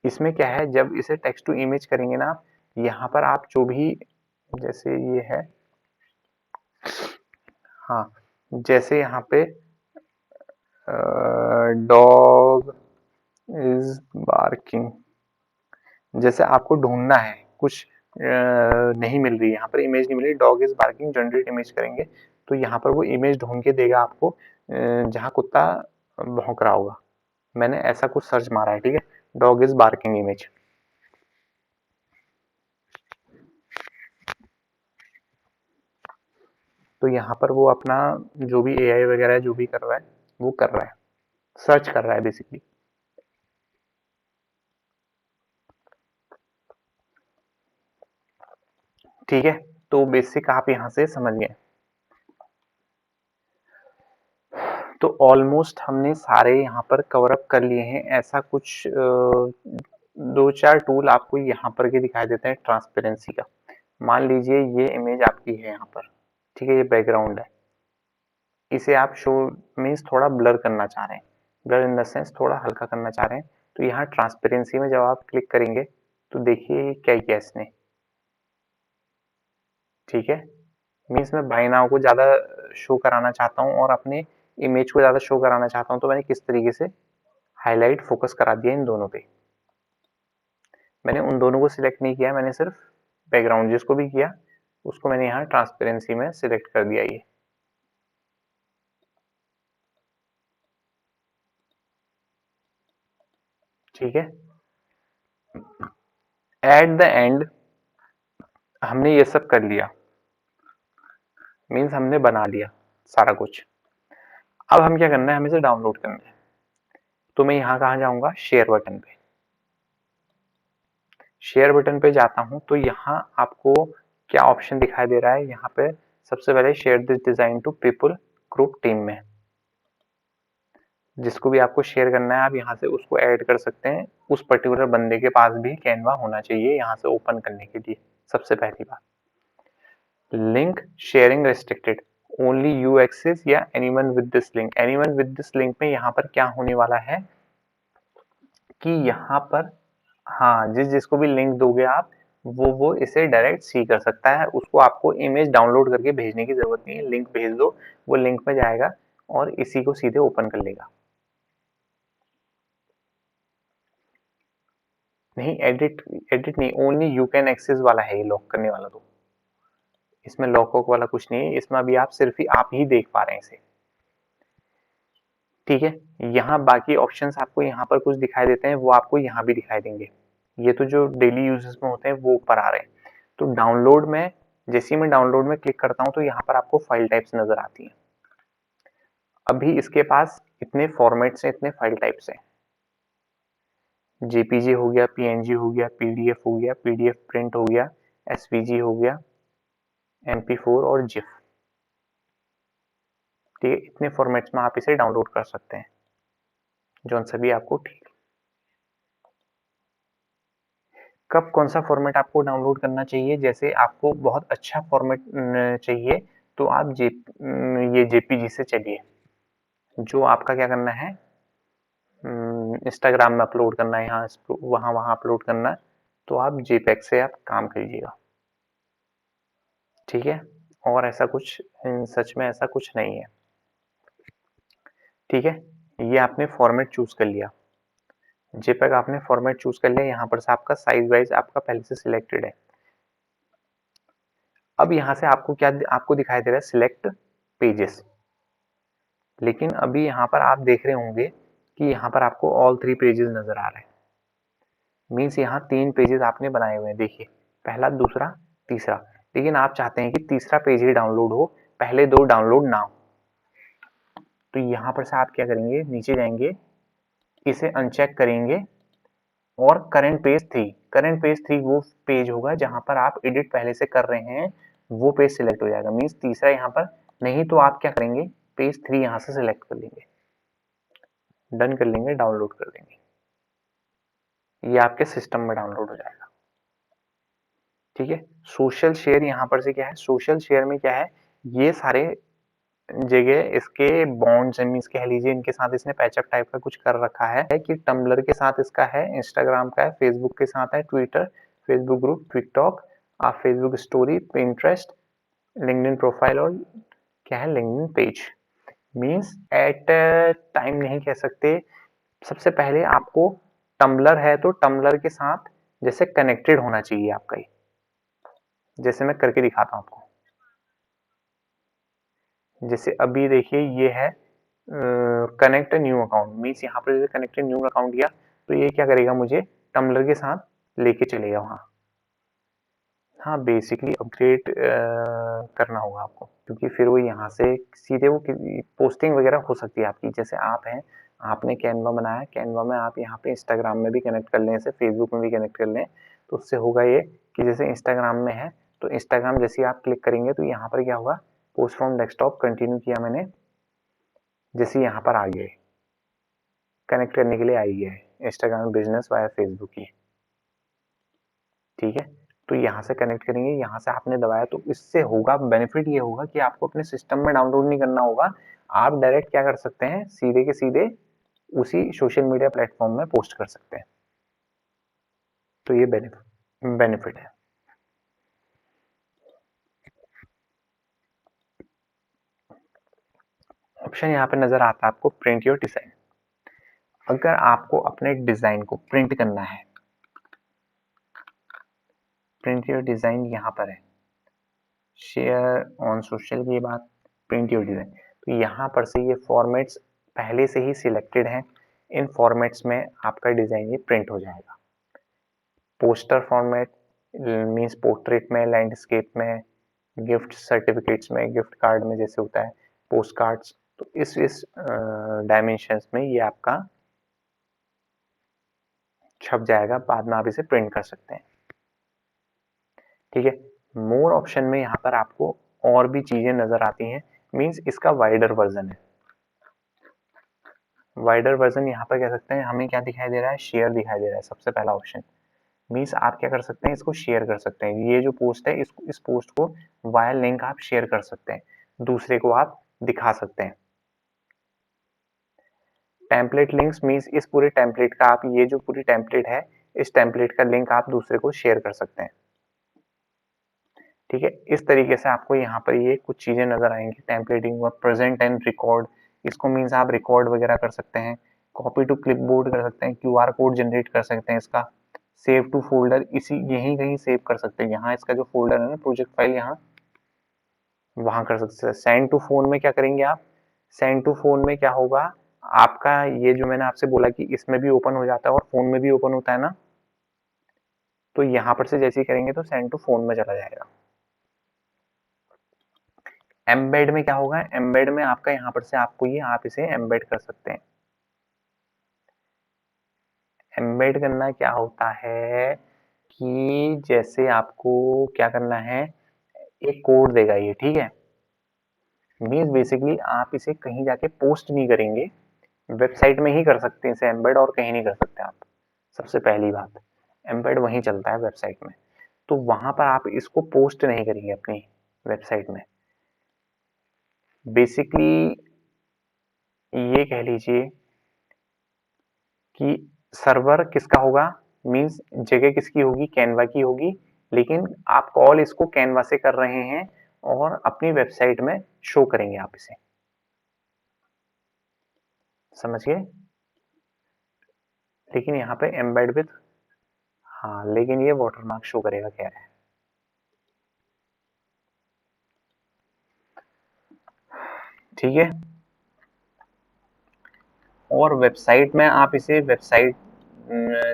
इसमें क्या है, जब इसे टेक्स्ट टू इमेज करेंगे ना, यहाँ पर आप जो भी, जैसे ये है, हाँ जैसे यहाँ पे डॉग इज बार्किंग, जैसे आपको ढूंढना है कुछ नहीं मिल रही, यहाँ पर इमेज नहीं मिल रही, dog is barking generate image करेंगे तो यहाँ पर वो इमेज ढूंढ के देगा आपको जहाँ कुत्ता भौंक रहा होगा। मैंने ऐसा कुछ सर्च मारा है, ठीक है, डॉग इज बार्किंग इमेज, तो यहाँ पर वो अपना जो भी एआई वगैरह जो भी कर रहा है वो कर रहा है, सर्च कर रहा है बेसिकली। ठीक है, तो बेसिक आप यहाँ से समझ गए। तो ऑलमोस्ट हमने सारे यहाँ पर कवर अप कर लिए हैं। ऐसा कुछ दो चार टूल आपको यहाँ पर के दिखाई देते हैं ट्रांसपेरेंसी का। मान लीजिए ये इमेज आपकी है यहाँ पर, ठीक है, ये बैकग्राउंड है, इसे आप शो मीन्स थोड़ा ब्लर करना चाह रहे हैं, ब्लर इन द सेंस थोड़ा हल्का करना चाह रहे हैं। तो यहाँ ट्रांसपेरेंसी में जब आप क्लिक करेंगे तो देखिए क्या किया इसने, ठीक है। मीन्स मैं बाई नाउ को ज़्यादा शो कराना चाहता हूँ और अपने इमेज को ज़्यादा शो कराना चाहता हूँ, तो मैंने किस तरीके से हाईलाइट फोकस करा दिया इन दोनों पे। मैंने उन दोनों को सिलेक्ट नहीं किया, मैंने सिर्फ बैकग्राउंड जिसको भी किया उसको मैंने यहाँ ट्रांसपेरेंसी में सिलेक्ट कर दिया ये। ठीक है, एट द एंड हमने ये सब कर लिया, मीन्स हमने बना लिया सारा कुछ। अब हम क्या करना है, हमें इसे डाउनलोड करना है। तो मैं यहाँ कहाँ जाऊँगा, शेयर बटन पे। शेयर बटन पे जाता हूँ तो यहाँ आपको क्या ऑप्शन दिखाई दे रहा है, यहाँ पे सबसे पहले share this design to people group team में। जिसको भी आपको शेयर करना है आप यहाँ से उसको ऐड कर सकते हैं। उस पर्टिकुलर बंदे के पास भी कैनवा होना चाहिए यहाँ से ओपन करने के लिए। सबसे पहली बात, link sharing restricted, only you access या anyone with this link. Anyone with this link में यहाँ पर क्या होने वाला है कि यहाँ पर हाँ, जिसको भी लिंक दोगे आप वो इसे डायरेक्ट सी कर सकता है। उसको आपको इमेज डाउनलोड करके भेजने की जरूरत नहीं है, लिंक भेज दो, वो लिंक में जाएगा और इसी को सीधे ओपन कर लेगा। नहीं, एडिट एडिट नहीं, ओनली यू कैन एक्सेस वाला है ये लॉक करने वाला। तो इसमें लॉक वॉक वाला कुछ नहीं है, इसमें अभी आप सिर्फ ही आप ही देख पा रहे हैं इसे। ठीक है, यहाँ बाकी ऑप्शंस आपको यहाँ पर कुछ दिखाई देते हैं, वो आपको यहाँ भी दिखाई देंगे। ये तो जो डेली यूजेस में होते हैं वो ऊपर आ रहे हैं। तो डाउनलोड में जैसे ही मैं डाउनलोड में क्लिक करता हूँ तो यहाँ पर आपको फाइल टाइप्स नजर आती हैं। अभी इसके पास इतने फॉर्मेट्स हैं, इतने फाइल टाइप्स हैं। जेपीजी हो गया, पीएनजी हो गया, पीडीएफ हो गया, पीडीएफ प्रिंट हो गया, एसवीजी हो गया, MP4 और जिफ। ठीक है, इतने फॉर्मेट्स में आप इसे डाउनलोड कर सकते हैं, जो सभी आपको ठीक। कब कौन सा फॉर्मेट आपको डाउनलोड करना चाहिए, जैसे आपको बहुत अच्छा फॉर्मेट चाहिए तो आप ये जेपीजी से चलिए। जो आपका क्या करना है, इंस्टाग्राम में अपलोड करना है, यहाँ वहाँ वहाँ अपलोड करना है, तो आप जेपैग से आप काम कीजिएगा। ठीक है, और ऐसा कुछ सच में ऐसा कुछ नहीं है। ठीक है, ये आपने फॉर्मेट चूज कर लिया, जेपैग आपने फॉर्मेट चूज कर लिया, यहाँ पर से आपका साइज वाइज आपका पहले से सिलेक्टेड है। अब यहाँ से आपको क्या आपको दिखाई दे रहा है, सिलेक्ट पेजेस। लेकिन अभी यहाँ पर आप देख रहे होंगे कि यहाँ पर आपको ऑल 3 पेजेस नजर आ रहे हैं। मीन्स यहाँ 3 पेजेस आपने बनाए हुए हैं, देखिए पहला, दूसरा, तीसरा। लेकिन आप चाहते हैं कि तीसरा पेज ही डाउनलोड हो, पहले 2 डाउनलोड ना हो। तो यहाँ पर से आप क्या करेंगे, नीचे जाएंगे, इसे अनचेक करेंगे और करंट पेज 3 वो पेज होगा जहां पर आप एडिट पहले से कर रहे हैं, वो पेज सिलेक्ट हो जाएगा। मीन्स तीसरा यहाँ पर नहीं, तो आप क्या करेंगे, पेज 3 यहाँ से सिलेक्ट कर लेंगे, डन कर लेंगे, डाउनलोड कर देंगे, ये आपके सिस्टम में डाउनलोड हो जाएगा। ठीक है, सोशल शेयर यहाँ पर से क्या है, सोशल शेयर में क्या है, ये सारे जगह इसके बॉन्ड्स मीन्स कह लीजिए, इनके साथ इसने पैचअप टाइप का कुछ कर रखा है कि टम्बलर के साथ इसका है, इंस्टाग्राम का है, फेसबुक के साथ है, ट्विटर, फेसबुक ग्रुप, टिकटॉक, आप Facebook story, Pinterest, LinkedIn profile और क्या है, LinkedIn page. Means at time नहीं कह सकते। सबसे पहले आपको टम्बलर है तो टम्बलर के साथ जैसे कनेक्टेड होना चाहिए आपका ही, जैसे मैं करके दिखाता हूँ आपको। जैसे अभी देखिए ये है कनेक्ट न्यू अकाउंट, मीन्स यहाँ पर जैसे कनेक्ट न्यू अकाउंट किया तो ये क्या करेगा, मुझे टम्बलर के साथ लेके चलेगा वहां। हाँ, बेसिकली अपग्रेड करना होगा आपको, क्योंकि फिर वो यहाँ से सीधे वो पोस्टिंग वगैरह हो सकती है आपकी। जैसे आप हैं, आपने कैनवा बनाया, कैनवा में आप यहाँ पे इंस्टाग्राम में भी कनेक्ट कर लें, ऐसे फेसबुक में भी कनेक्ट कर लें, तो उससे होगा ये कि जैसे इंस्टाग्राम में है तो इंस्टाग्राम जैसे आप क्लिक करेंगे तो यहाँ पर क्या होगा, पोस्ट फ्रॉम डेस्कटॉप कंटिन्यू किया मैंने, जैसे यहाँ पर आ गए, कनेक्ट करने के लिए आई है इंस्टाग्राम बिजनेस वाया फेसबुक की, ठीक है। तो यहाँ से कनेक्ट करेंगे, यहाँ से आपने दबाया तो इससे होगा बेनिफिट ये होगा कि आपको अपने सिस्टम में डाउनलोड नहीं करना होगा, आप डायरेक्ट क्या कर सकते हैं, सीधे के सीधे उसी सोशल मीडिया प्लेटफॉर्म में पोस्ट कर सकते हैं। तो ये बेनिफिट है। ऑप्शन यहाँ पे नजर आता है आपको, प्रिंट योर डिजाइन। अगर आपको अपने डिजाइन को प्रिंट करना है, प्रिंट योर डिजाइन यहाँ पर है, शेयर ऑन सोशल की बात, प्रिंट योर डिजाइन, तो यहाँ पर से ये फॉर्मेट्स पहले से ही सिलेक्टेड हैं, इन फॉर्मेट्स में आपका डिजाइन ये प्रिंट हो जाएगा। पोस्टर फॉर्मेट मींस पोर्ट्रेट में, लैंडस्केप में, गिफ्ट सर्टिफिकेट्स में, गिफ्ट कार्ड में जैसे होता है, पोस्ट कार्ड्स, तो इस डायमेंशंस में ये आपका छप जाएगा, बाद में आप इसे प्रिंट कर सकते हैं, ठीक है। मोर ऑप्शन में यहाँ पर आपको और भी चीजें नजर आती हैं, मींस इसका वाइडर वर्जन है। वाइडर वर्जन यहाँ पर कह सकते हैं, हमें क्या दिखाई दे रहा है, शेयर दिखाई दे रहा है सबसे पहला ऑप्शन, मीन्स आप क्या कर सकते हैं, इसको शेयर कर सकते हैं, ये जो पोस्ट है इस पोस्ट को वाया लिंक आप शेयर कर सकते हैं, दूसरे को आप दिखा सकते हैं। टेम्पलेट लिंक्स मीन्स इस पूरे टेम्पलेट का आप, ये जो पूरी टेम्पलेट है इस टेम्पलेट का लिंक आप दूसरे को शेयर कर सकते हैं, ठीक है। इस तरीके से आपको यहाँ पर ये कुछ चीजें नजर आएंगी। टेम्पलेटिंग व प्रेजेंट एंड रिकॉर्ड, इसको मीन्स आप रिकॉर्ड वगैरह कर सकते हैं, कॉपी टू क्लिपबोर्ड कर सकते हैं, क्यूआर कोड जनरेट कर सकते हैं, इसका सेव टू फोल्डर इसी यहीं कहीं सेव कर सकते हैं, यहाँ इसका जो फोल्डर है ना प्रोजेक्ट फाइल, यहाँ वहां कर सकते हैं। सेंड टू फोन में क्या करेंगे आप, सेंड टू फोन में क्या होगा, आपका ये जो मैंने आपसे बोला कि इसमें भी ओपन हो जाता है और फोन में भी ओपन होता है ना, तो यहाँ पर से जैसे ही करेंगे तो सेंड टू फोन में चला जाएगा। एम्बेड में क्या होगा, एम्बेड में आपका यहाँ पर से आपको ये आप इसे एम्बेड कर सकते हैं। एम्बेड करना क्या होता है कि जैसे आपको क्या करना है, एक कोड देगा ये, ठीक है, मीन्स बेसिकली आप इसे कहीं जाके पोस्ट नहीं करेंगे, वेबसाइट में ही कर सकते हैं इसे एम्बेड, और कहीं नहीं कर सकते आप। सबसे पहली बात, एम्बेड वहीं चलता है वेबसाइट में, तो वहां पर आप इसको पोस्ट नहीं करेंगे अपनी वेबसाइट में। बेसिकली ये कह लीजिए कि सर्वर किसका होगा, मींस जगह किसकी होगी, कैनवा की होगी, लेकिन आप कॉल इसको कैनवा से कर रहे हैं और अपनी वेबसाइट में शो करेंगे आप इसे, समझ गए। लेकिन यहाँ पे एम्बेड विथ, हाँ लेकिन ये वाटरमार्क शो करेगा कह रहे हैं, ठीक है। और वेबसाइट में आप इसे वेबसाइट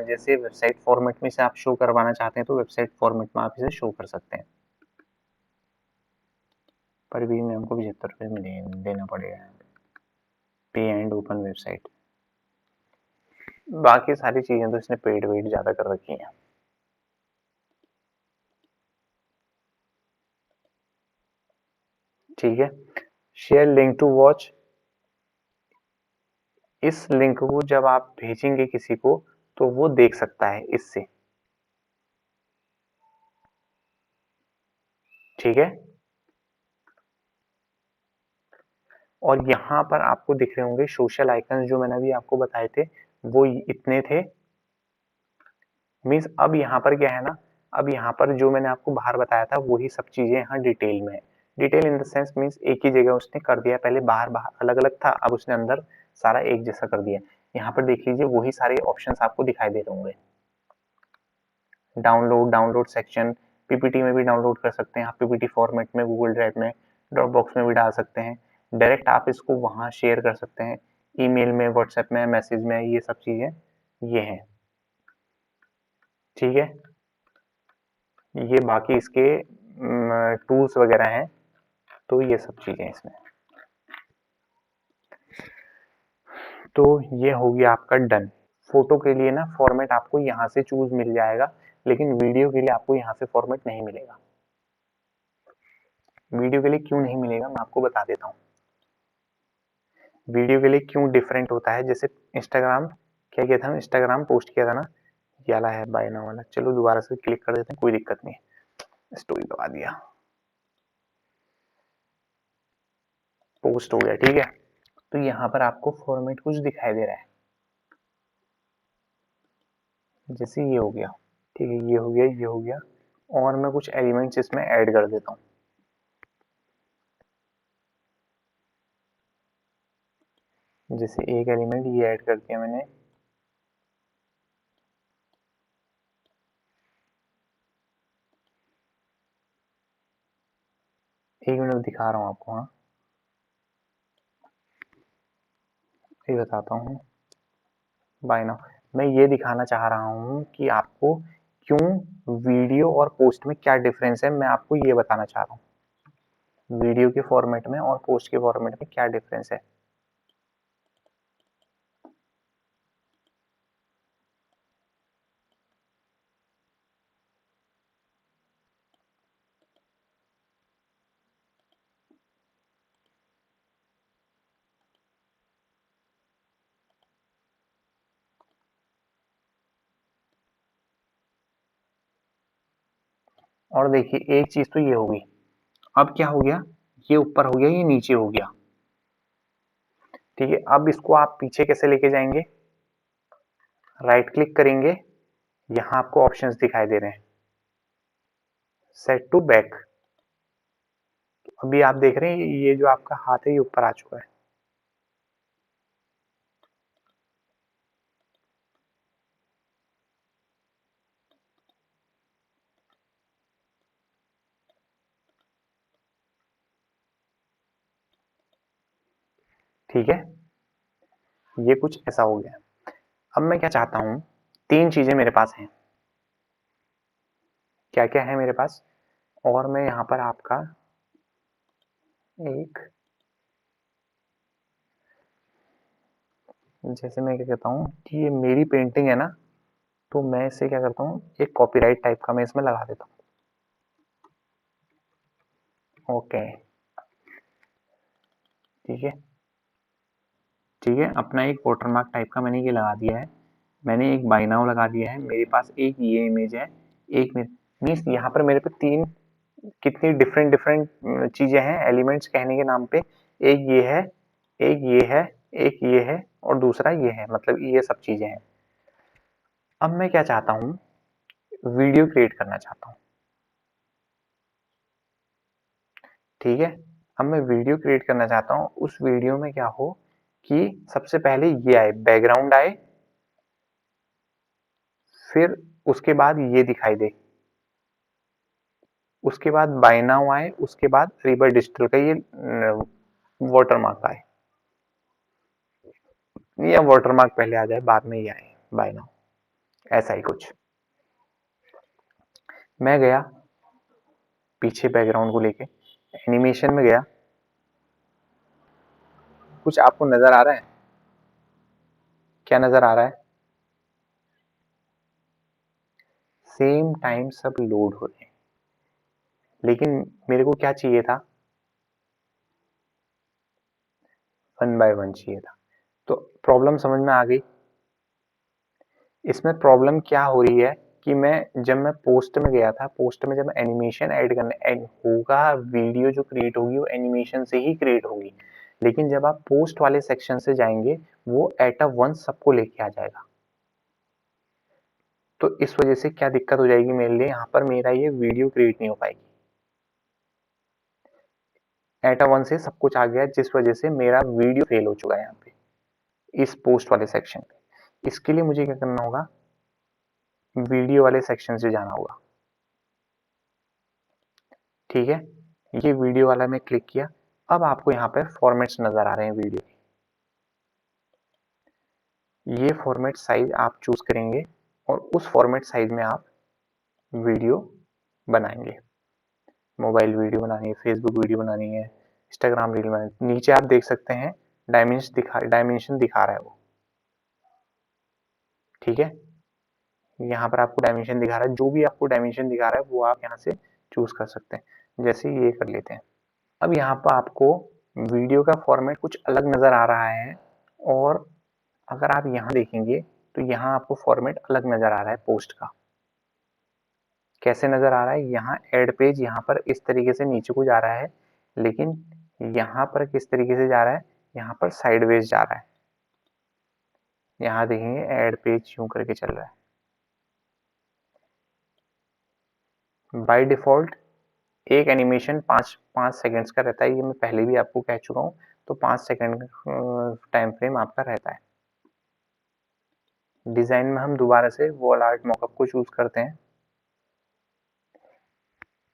जैसे वेबसाइट फॉर्मेट में से आप शो करवाना चाहते हैं तो वेबसाइट फॉर्मेट में आप इसे शो कर सकते हैं, पर भी में हमको 75 रुपये देना पड़ेगा, पे एंड ओपन वेबसाइट, बाकी सारी चीजें तो इसने पेड वेड ज्यादा कर रखी हैं, ठीक है। शेयर लिंक टू वॉच, इस लिंक को जब आप भेजेंगे किसी को तो वो देख सकता है इससे, ठीक है। और यहाँ पर आपको दिख रहे होंगे सोशल आइकन जो मैंने अभी आपको बताए थे, वो इतने थे, मीन्स अब यहाँ पर क्या है ना, अब यहाँ पर जो मैंने आपको बाहर बताया था वही सब चीजें यहाँ डिटेल में है। Detail in the sense means एक ही जगह उसने कर दिया, पहले बाहर बाहर अलग अलग था, अब उसने अंदर सारा एक जैसा कर दिया। यहाँ पर देख लीजिए वही सारे ऑप्शंस आपको दिखाई दे रहे होंगे, डाउनलोड सेक्शन, पीपीटी में भी डाउनलोड कर सकते हैं आप, पीपीटी फॉर्मेट में, गूगल ड्राइव में, ड्रॉप बॉक्स में भी डाल सकते हैं, डायरेक्ट आप इसको वहां शेयर कर सकते हैं, ईमेल में, व्हाट्सएप में, मैसेज में, ये सब चीजें ये हैं, ठीक है। ये बाकी इसके टूल्स वगैरह हैं, तो ये सब चीजें इसमें। तो ये हो गया आपका डन। फोटो के लिए ना फॉर्मेट आपको यहाँ से चूज मिल जाएगा, लेकिन वीडियो के लिए आपको यहाँ से फॉर्मेट नहीं मिलेगा। वीडियो के लिए क्यों नहीं मिलेगा मैं आपको बता देता हूँ। वीडियो के लिए क्यों डिफरेंट होता है, जैसे इंस्टाग्राम क्या किया था, इंस्टाग्राम पोस्ट किया था ना, ये वाला है बाय नाउ वाला, चलो दोबारा से क्लिक कर देते हैं, कोई दिक्कत नहीं है। स्टोरी दबा दिया, पोस्ट हो गया, ठीक है। तो यहाँ पर आपको फॉर्मेट कुछ दिखाई दे रहा है, जैसे ये हो गया, ठीक है, ये हो गया, ये हो गया, और मैं कुछ एलिमेंट्स इसमें ऐड कर देता हूँ। जैसे एक एलिमेंट ये ऐड कर दिया मैंने, एक मिनट दिखा रहा हूँ आपको, हाँ ये बताता हूँ। बाय नाउ मैं ये दिखाना चाह रहा हूँ कि आपको क्यों वीडियो और पोस्ट में क्या डिफरेंस है, मैं आपको ये बताना चाह रहा हूँ वीडियो के फॉर्मेट में और पोस्ट के फॉर्मेट में क्या डिफरेंस है। और देखिए एक चीज तो ये होगी, अब क्या हो गया, ये ऊपर हो गया, ये नीचे हो गया, ठीक है। अब इसको आप पीछे कैसे लेके जाएंगे, राइट क्लिक करेंगे, यहाँ आपको ऑप्शंस दिखाई दे रहे हैं, सेट टू बैक। अभी आप देख रहे हैं ये जो आपका हाथ है ये ऊपर आ चुका है, ठीक है। ये कुछ ऐसा हो गया। अब मैं क्या चाहता हूं, तीन चीजें मेरे पास हैं, क्या क्या है मेरे पास, और मैं यहाँ पर आपका एक, जैसे मैं क्या कहता हूँ कि ये मेरी पेंटिंग है ना, तो मैं इसे क्या करता हूँ, एक कॉपीराइट टाइप का मैं इसमें लगा देता हूँ। ओके, ठीक है, ठीक है, अपना एक वाटरमार्क टाइप का मैंने ये लगा दिया है, मैंने एक बाय नाउ लगा दिया है, मेरे पास एक ये इमेज है, एक मीन्स यहाँ पर मेरे पे तीन, कितनी डिफरेंट डिफरेंट चीजें हैं एलिमेंट्स कहने के नाम पे, एक ये है, एक ये है, एक ये है, और दूसरा ये है, मतलब ये सब चीजें हैं। अब मैं क्या चाहता हूँ, वीडियो क्रिएट करना चाहता हूँ, ठीक है। अब मैं वीडियो क्रिएट करना चाहता हूँ, उस वीडियो में क्या हो कि सबसे पहले ये आए, बैकग्राउंड आए, फिर उसके बाद ये दिखाई दे, उसके बाद बाय नाउ आए, उसके बाद रिवर डिजिटल का ये वाटरमार्क आए, या वाटरमार्क पहले आ जाए बाद में ये आए बाय नाउ, ऐसा ही कुछ। मैं गया पीछे बैकग्राउंड को लेके, एनिमेशन में गया, कुछ आपको नजर आ रहा है, क्या नजर आ रहा है, सेम टाइम सब लोड हो रहे हैं, लेकिन मेरे को क्या चाहिए था, वन बाय वन चाहिए था। तो प्रॉब्लम समझ में आ गई। इसमें प्रॉब्लम क्या हो रही है कि मैं जब मैं पोस्ट में गया था, पोस्ट में जब एनिमेशन ऐड करने होगा, वीडियो जो क्रिएट होगी वो एनिमेशन से ही क्रिएट होगी, लेकिन जब आप पोस्ट वाले सेक्शन से जाएंगे वो एट अ वंस सबको लेके आ जाएगा। तो इस वजह से क्या दिक्कत हो जाएगी मेरे लिए, यहाँ पर मेरा ये वीडियो क्रिएट नहीं हो पाएगी, एट अ वन से सब कुछ आ गया, जिस वजह से मेरा वीडियो फेल हो चुका है यहाँ पे, इस पोस्ट वाले सेक्शन पे। इसके लिए मुझे क्या करना होगा, वीडियो वाले सेक्शन से जाना होगा, ठीक है। ये वीडियो वाला मैं क्लिक किया, अब आपको यहाँ पे फॉर्मेट्स नजर आ रहे हैं वीडियो के, ये फॉर्मेट साइज आप चूज करेंगे और उस फॉर्मेट साइज में आप वीडियो बनाएंगे। मोबाइल वीडियो बनानी है, फेसबुक वीडियो बनानी है, इंस्टाग्राम रील बनानी। नीचे आप देख सकते हैं डायमेंशन दिखा रहा है वो, ठीक है। यहाँ पर आपको डायमेंशन दिखा रहा है, जो भी आपको डायमेंशन दिखा रहा है वो आप यहाँ से चूज कर सकते हैं। जैसे ये कर लेते हैं। अब यहाँ पर आपको वीडियो का फॉर्मेट कुछ अलग नजर आ रहा है, और अगर आप यहाँ देखेंगे तो यहाँ आपको फॉर्मेट अलग नजर आ रहा है पोस्ट का। कैसे नजर आ रहा है? यहाँ एड पेज यहाँ पर इस तरीके से नीचे को जा रहा है, लेकिन यहाँ पर किस तरीके से जा रहा है? यहाँ पर साइडवेज जा रहा है। यहाँ देखेंगे एड पेज यूं करके चल रहा है। बाय डिफॉल्ट एक एनिमेशन 5 सेकंड्स का रहता है, ये मैं पहले भी आपको कह चुका हूँ। तो 5 सेकंड टाइम फ्रेम आपका रहता है। डिजाइन में हम दोबारा से वॉल आर्ट मॉकअप को चूज करते हैं।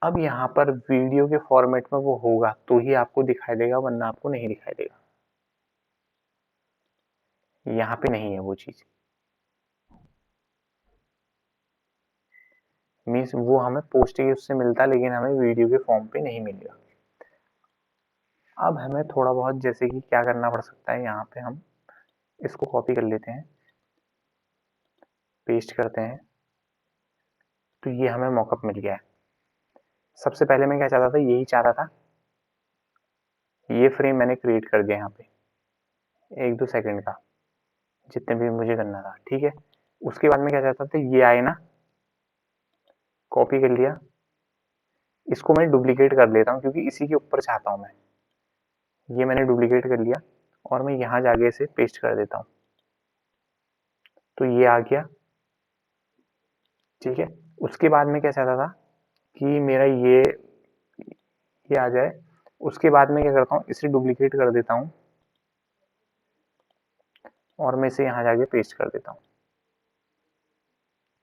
अब यहाँ पर वीडियो के फॉर्मेट में वो होगा तो ही आपको दिखाई देगा, वरना आपको नहीं दिखाई देगा। यहाँ पे नहीं है वो चीज, मीन्स वो हमें पोस्ट के उससे मिलता है, लेकिन हमें वीडियो के फॉर्म पे नहीं मिलेगा। अब हमें थोड़ा बहुत जैसे कि क्या करना पड़ सकता है, यहाँ पे हम इसको कॉपी कर लेते हैं, पेस्ट करते हैं, तो ये हमें मॉकअप मिल गया है। सबसे पहले मैं क्या चाहता था, यही चाहता था, ये फ्रेम मैंने क्रिएट कर दिया यहाँ पे 1-2 सेकंड का, जितने भी मुझे करना था, ठीक है। उसके बाद में क्या चाहता था, ये आए ना, कॉपी कर लिया, इसको मैं डुप्लीकेट कर लेता हूँ क्योंकि इसी के ऊपर चाहता हूँ मैं। ये मैंने डुप्लीकेट कर लिया और मैं यहाँ जाके इसे पेस्ट कर देता हूँ, तो ये आ गया, ठीक है। उसके बाद में क्या चाहता था कि मेरा ये आ जाए। उसके बाद में क्या करता हूँ, इसे डुप्लीकेट कर देता हूँ और मैं इसे यहाँ जाके पेस्ट कर देता हूँ,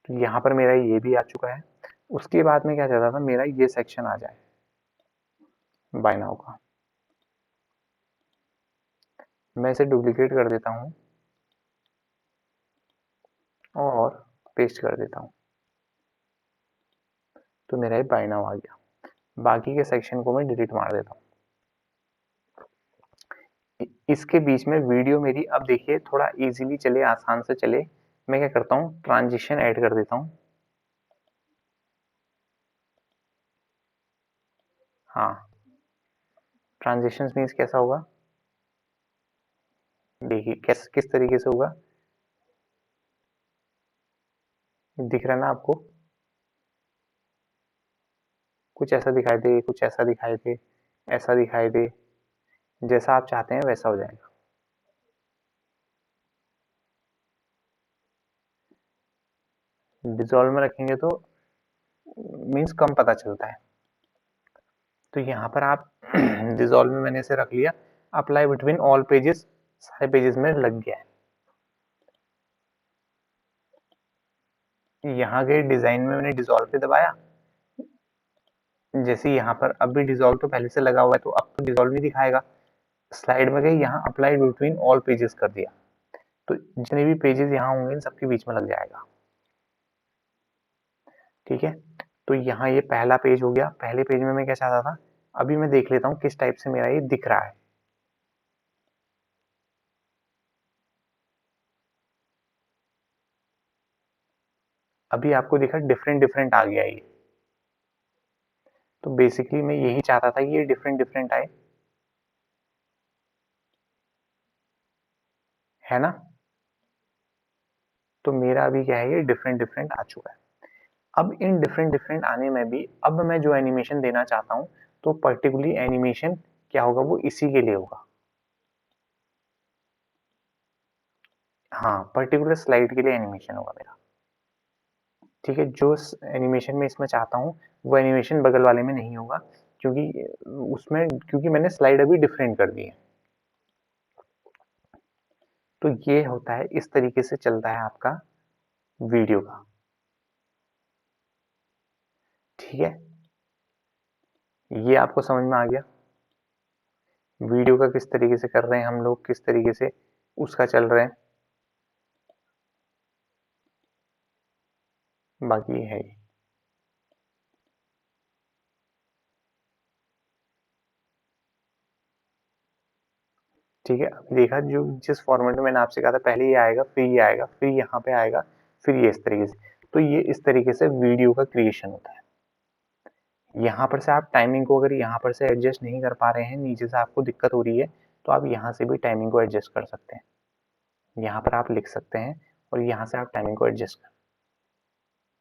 तो यहाँ पर मेरा ये भी आ चुका है। उसके बाद में क्या चाहता था, मेरा ये सेक्शन आ जाए बाय नाउ का, मैं इसे डुप्लीकेट कर देता हूँ और पेस्ट कर देता हूँ, तो मेरा ये बाय नाउ आ गया। बाकी के सेक्शन को मैं डिलीट मार देता हूँ। इसके बीच में वीडियो मेरी अब देखिए थोड़ा इजीली चले, आसान से चले, मैं क्या करता हूँ, ट्रांजिशन ऐड कर देता हूँ। हाँ, ट्रांजिशन मीन्स कैसा होगा, देखिए किस तरीके से होगा, दिख रहा है ना आपको? कुछ ऐसा दिखाई दे, कुछ ऐसा दिखाई दे, ऐसा दिखाई दे, जैसा आप चाहते हैं वैसा हो जाएगा। डिजॉल्व में रखेंगे तो मीन्स कम पता चलता है, तो यहाँ पर आप डिजॉल्व में मैंने इसे रख लिया, अप्लाई बिटवीन ऑल पेजेस, सारे पेजेस में लग गया है। यहाँ के डिजाइन में मैंने डिजॉल्व पे दबाया, जैसे यहाँ पर अब भी डिजॉल्व तो पहले से लगा हुआ है, तो अब तो डिजॉल्व ही दिखाएगा। स्लाइड में गई, यहाँ अप्लाई बिटवीन ऑल पेजेस कर दिया, तो जितने भी पेजेस यहाँ होंगे इन सबके बीच में लग जाएगा, ठीक है। तो यहाँ ये पहला पेज हो गया। पहले पेज में मैं क्या चाहता था, अभी मैं देख लेता हूँ किस टाइप से मेरा ये दिख रहा है। अभी आपको दिखा डिफरेंट डिफरेंट आ गया ये, तो बेसिकली मैं यही चाहता था कि ये डिफरेंट डिफरेंट आए, है ना। तो मेरा अभी क्या है, ये डिफरेंट डिफरेंट आ चुका है। अब इन डिफरेंट डिफरेंट आने में भी अब मैं जो एनिमेशन देना चाहता हूँ, तो पर्टिकुलरली एनिमेशन क्या होगा, वो इसी के लिए होगा। हाँ, पर्टिकुलर स्लाइड के लिए एनिमेशन होगा मेरा, ठीक है। जो एनिमेशन में इसमें चाहता हूँ वो एनिमेशन बगल वाले में नहीं होगा, क्योंकि उसमें क्योंकि मैंने स्लाइड अभी डिफरेंट कर दी है। तो ये होता है, इस तरीके से चलता है आपका वीडियो का, ठीक है। ये आपको समझ में आ गया वीडियो का किस तरीके से कर रहे हैं हम लोग, किस तरीके से उसका चल रहे हैं। बाकी है ठीक है, देखा जो जिस फॉर्मेट में मैंने आपसे कहा था, पहले ये आएगा, फिर ये आएगा, फिर यहाँ पे आएगा, फिर ये इस तरीके से। तो ये इस तरीके से वीडियो का क्रिएशन होता है। यहाँ पर से आप टाइमिंग को अगर यहाँ पर से एडजस्ट नहीं कर पा रहे हैं, नीचे से आपको दिक्कत हो रही है, तो आप यहाँ से भी टाइमिंग को एडजस्ट कर सकते हैं। यहाँ पर आप लिख सकते हैं और यहाँ से आप टाइमिंग को एडजस्ट कर,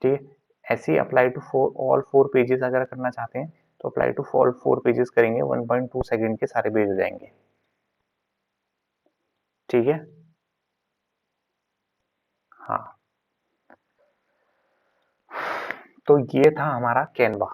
ठीक है। ऐसे ही अप्लाई टू ऑल 4 पेजेस अगर करना चाहते हैं, तो अप्लाई टू ऑल 4 पेजेस करेंगे, 1.2 सेकंड के सारे पेज हो जाएंगे। ठीक है, हाँ। तो ये था हमारा कैनवा।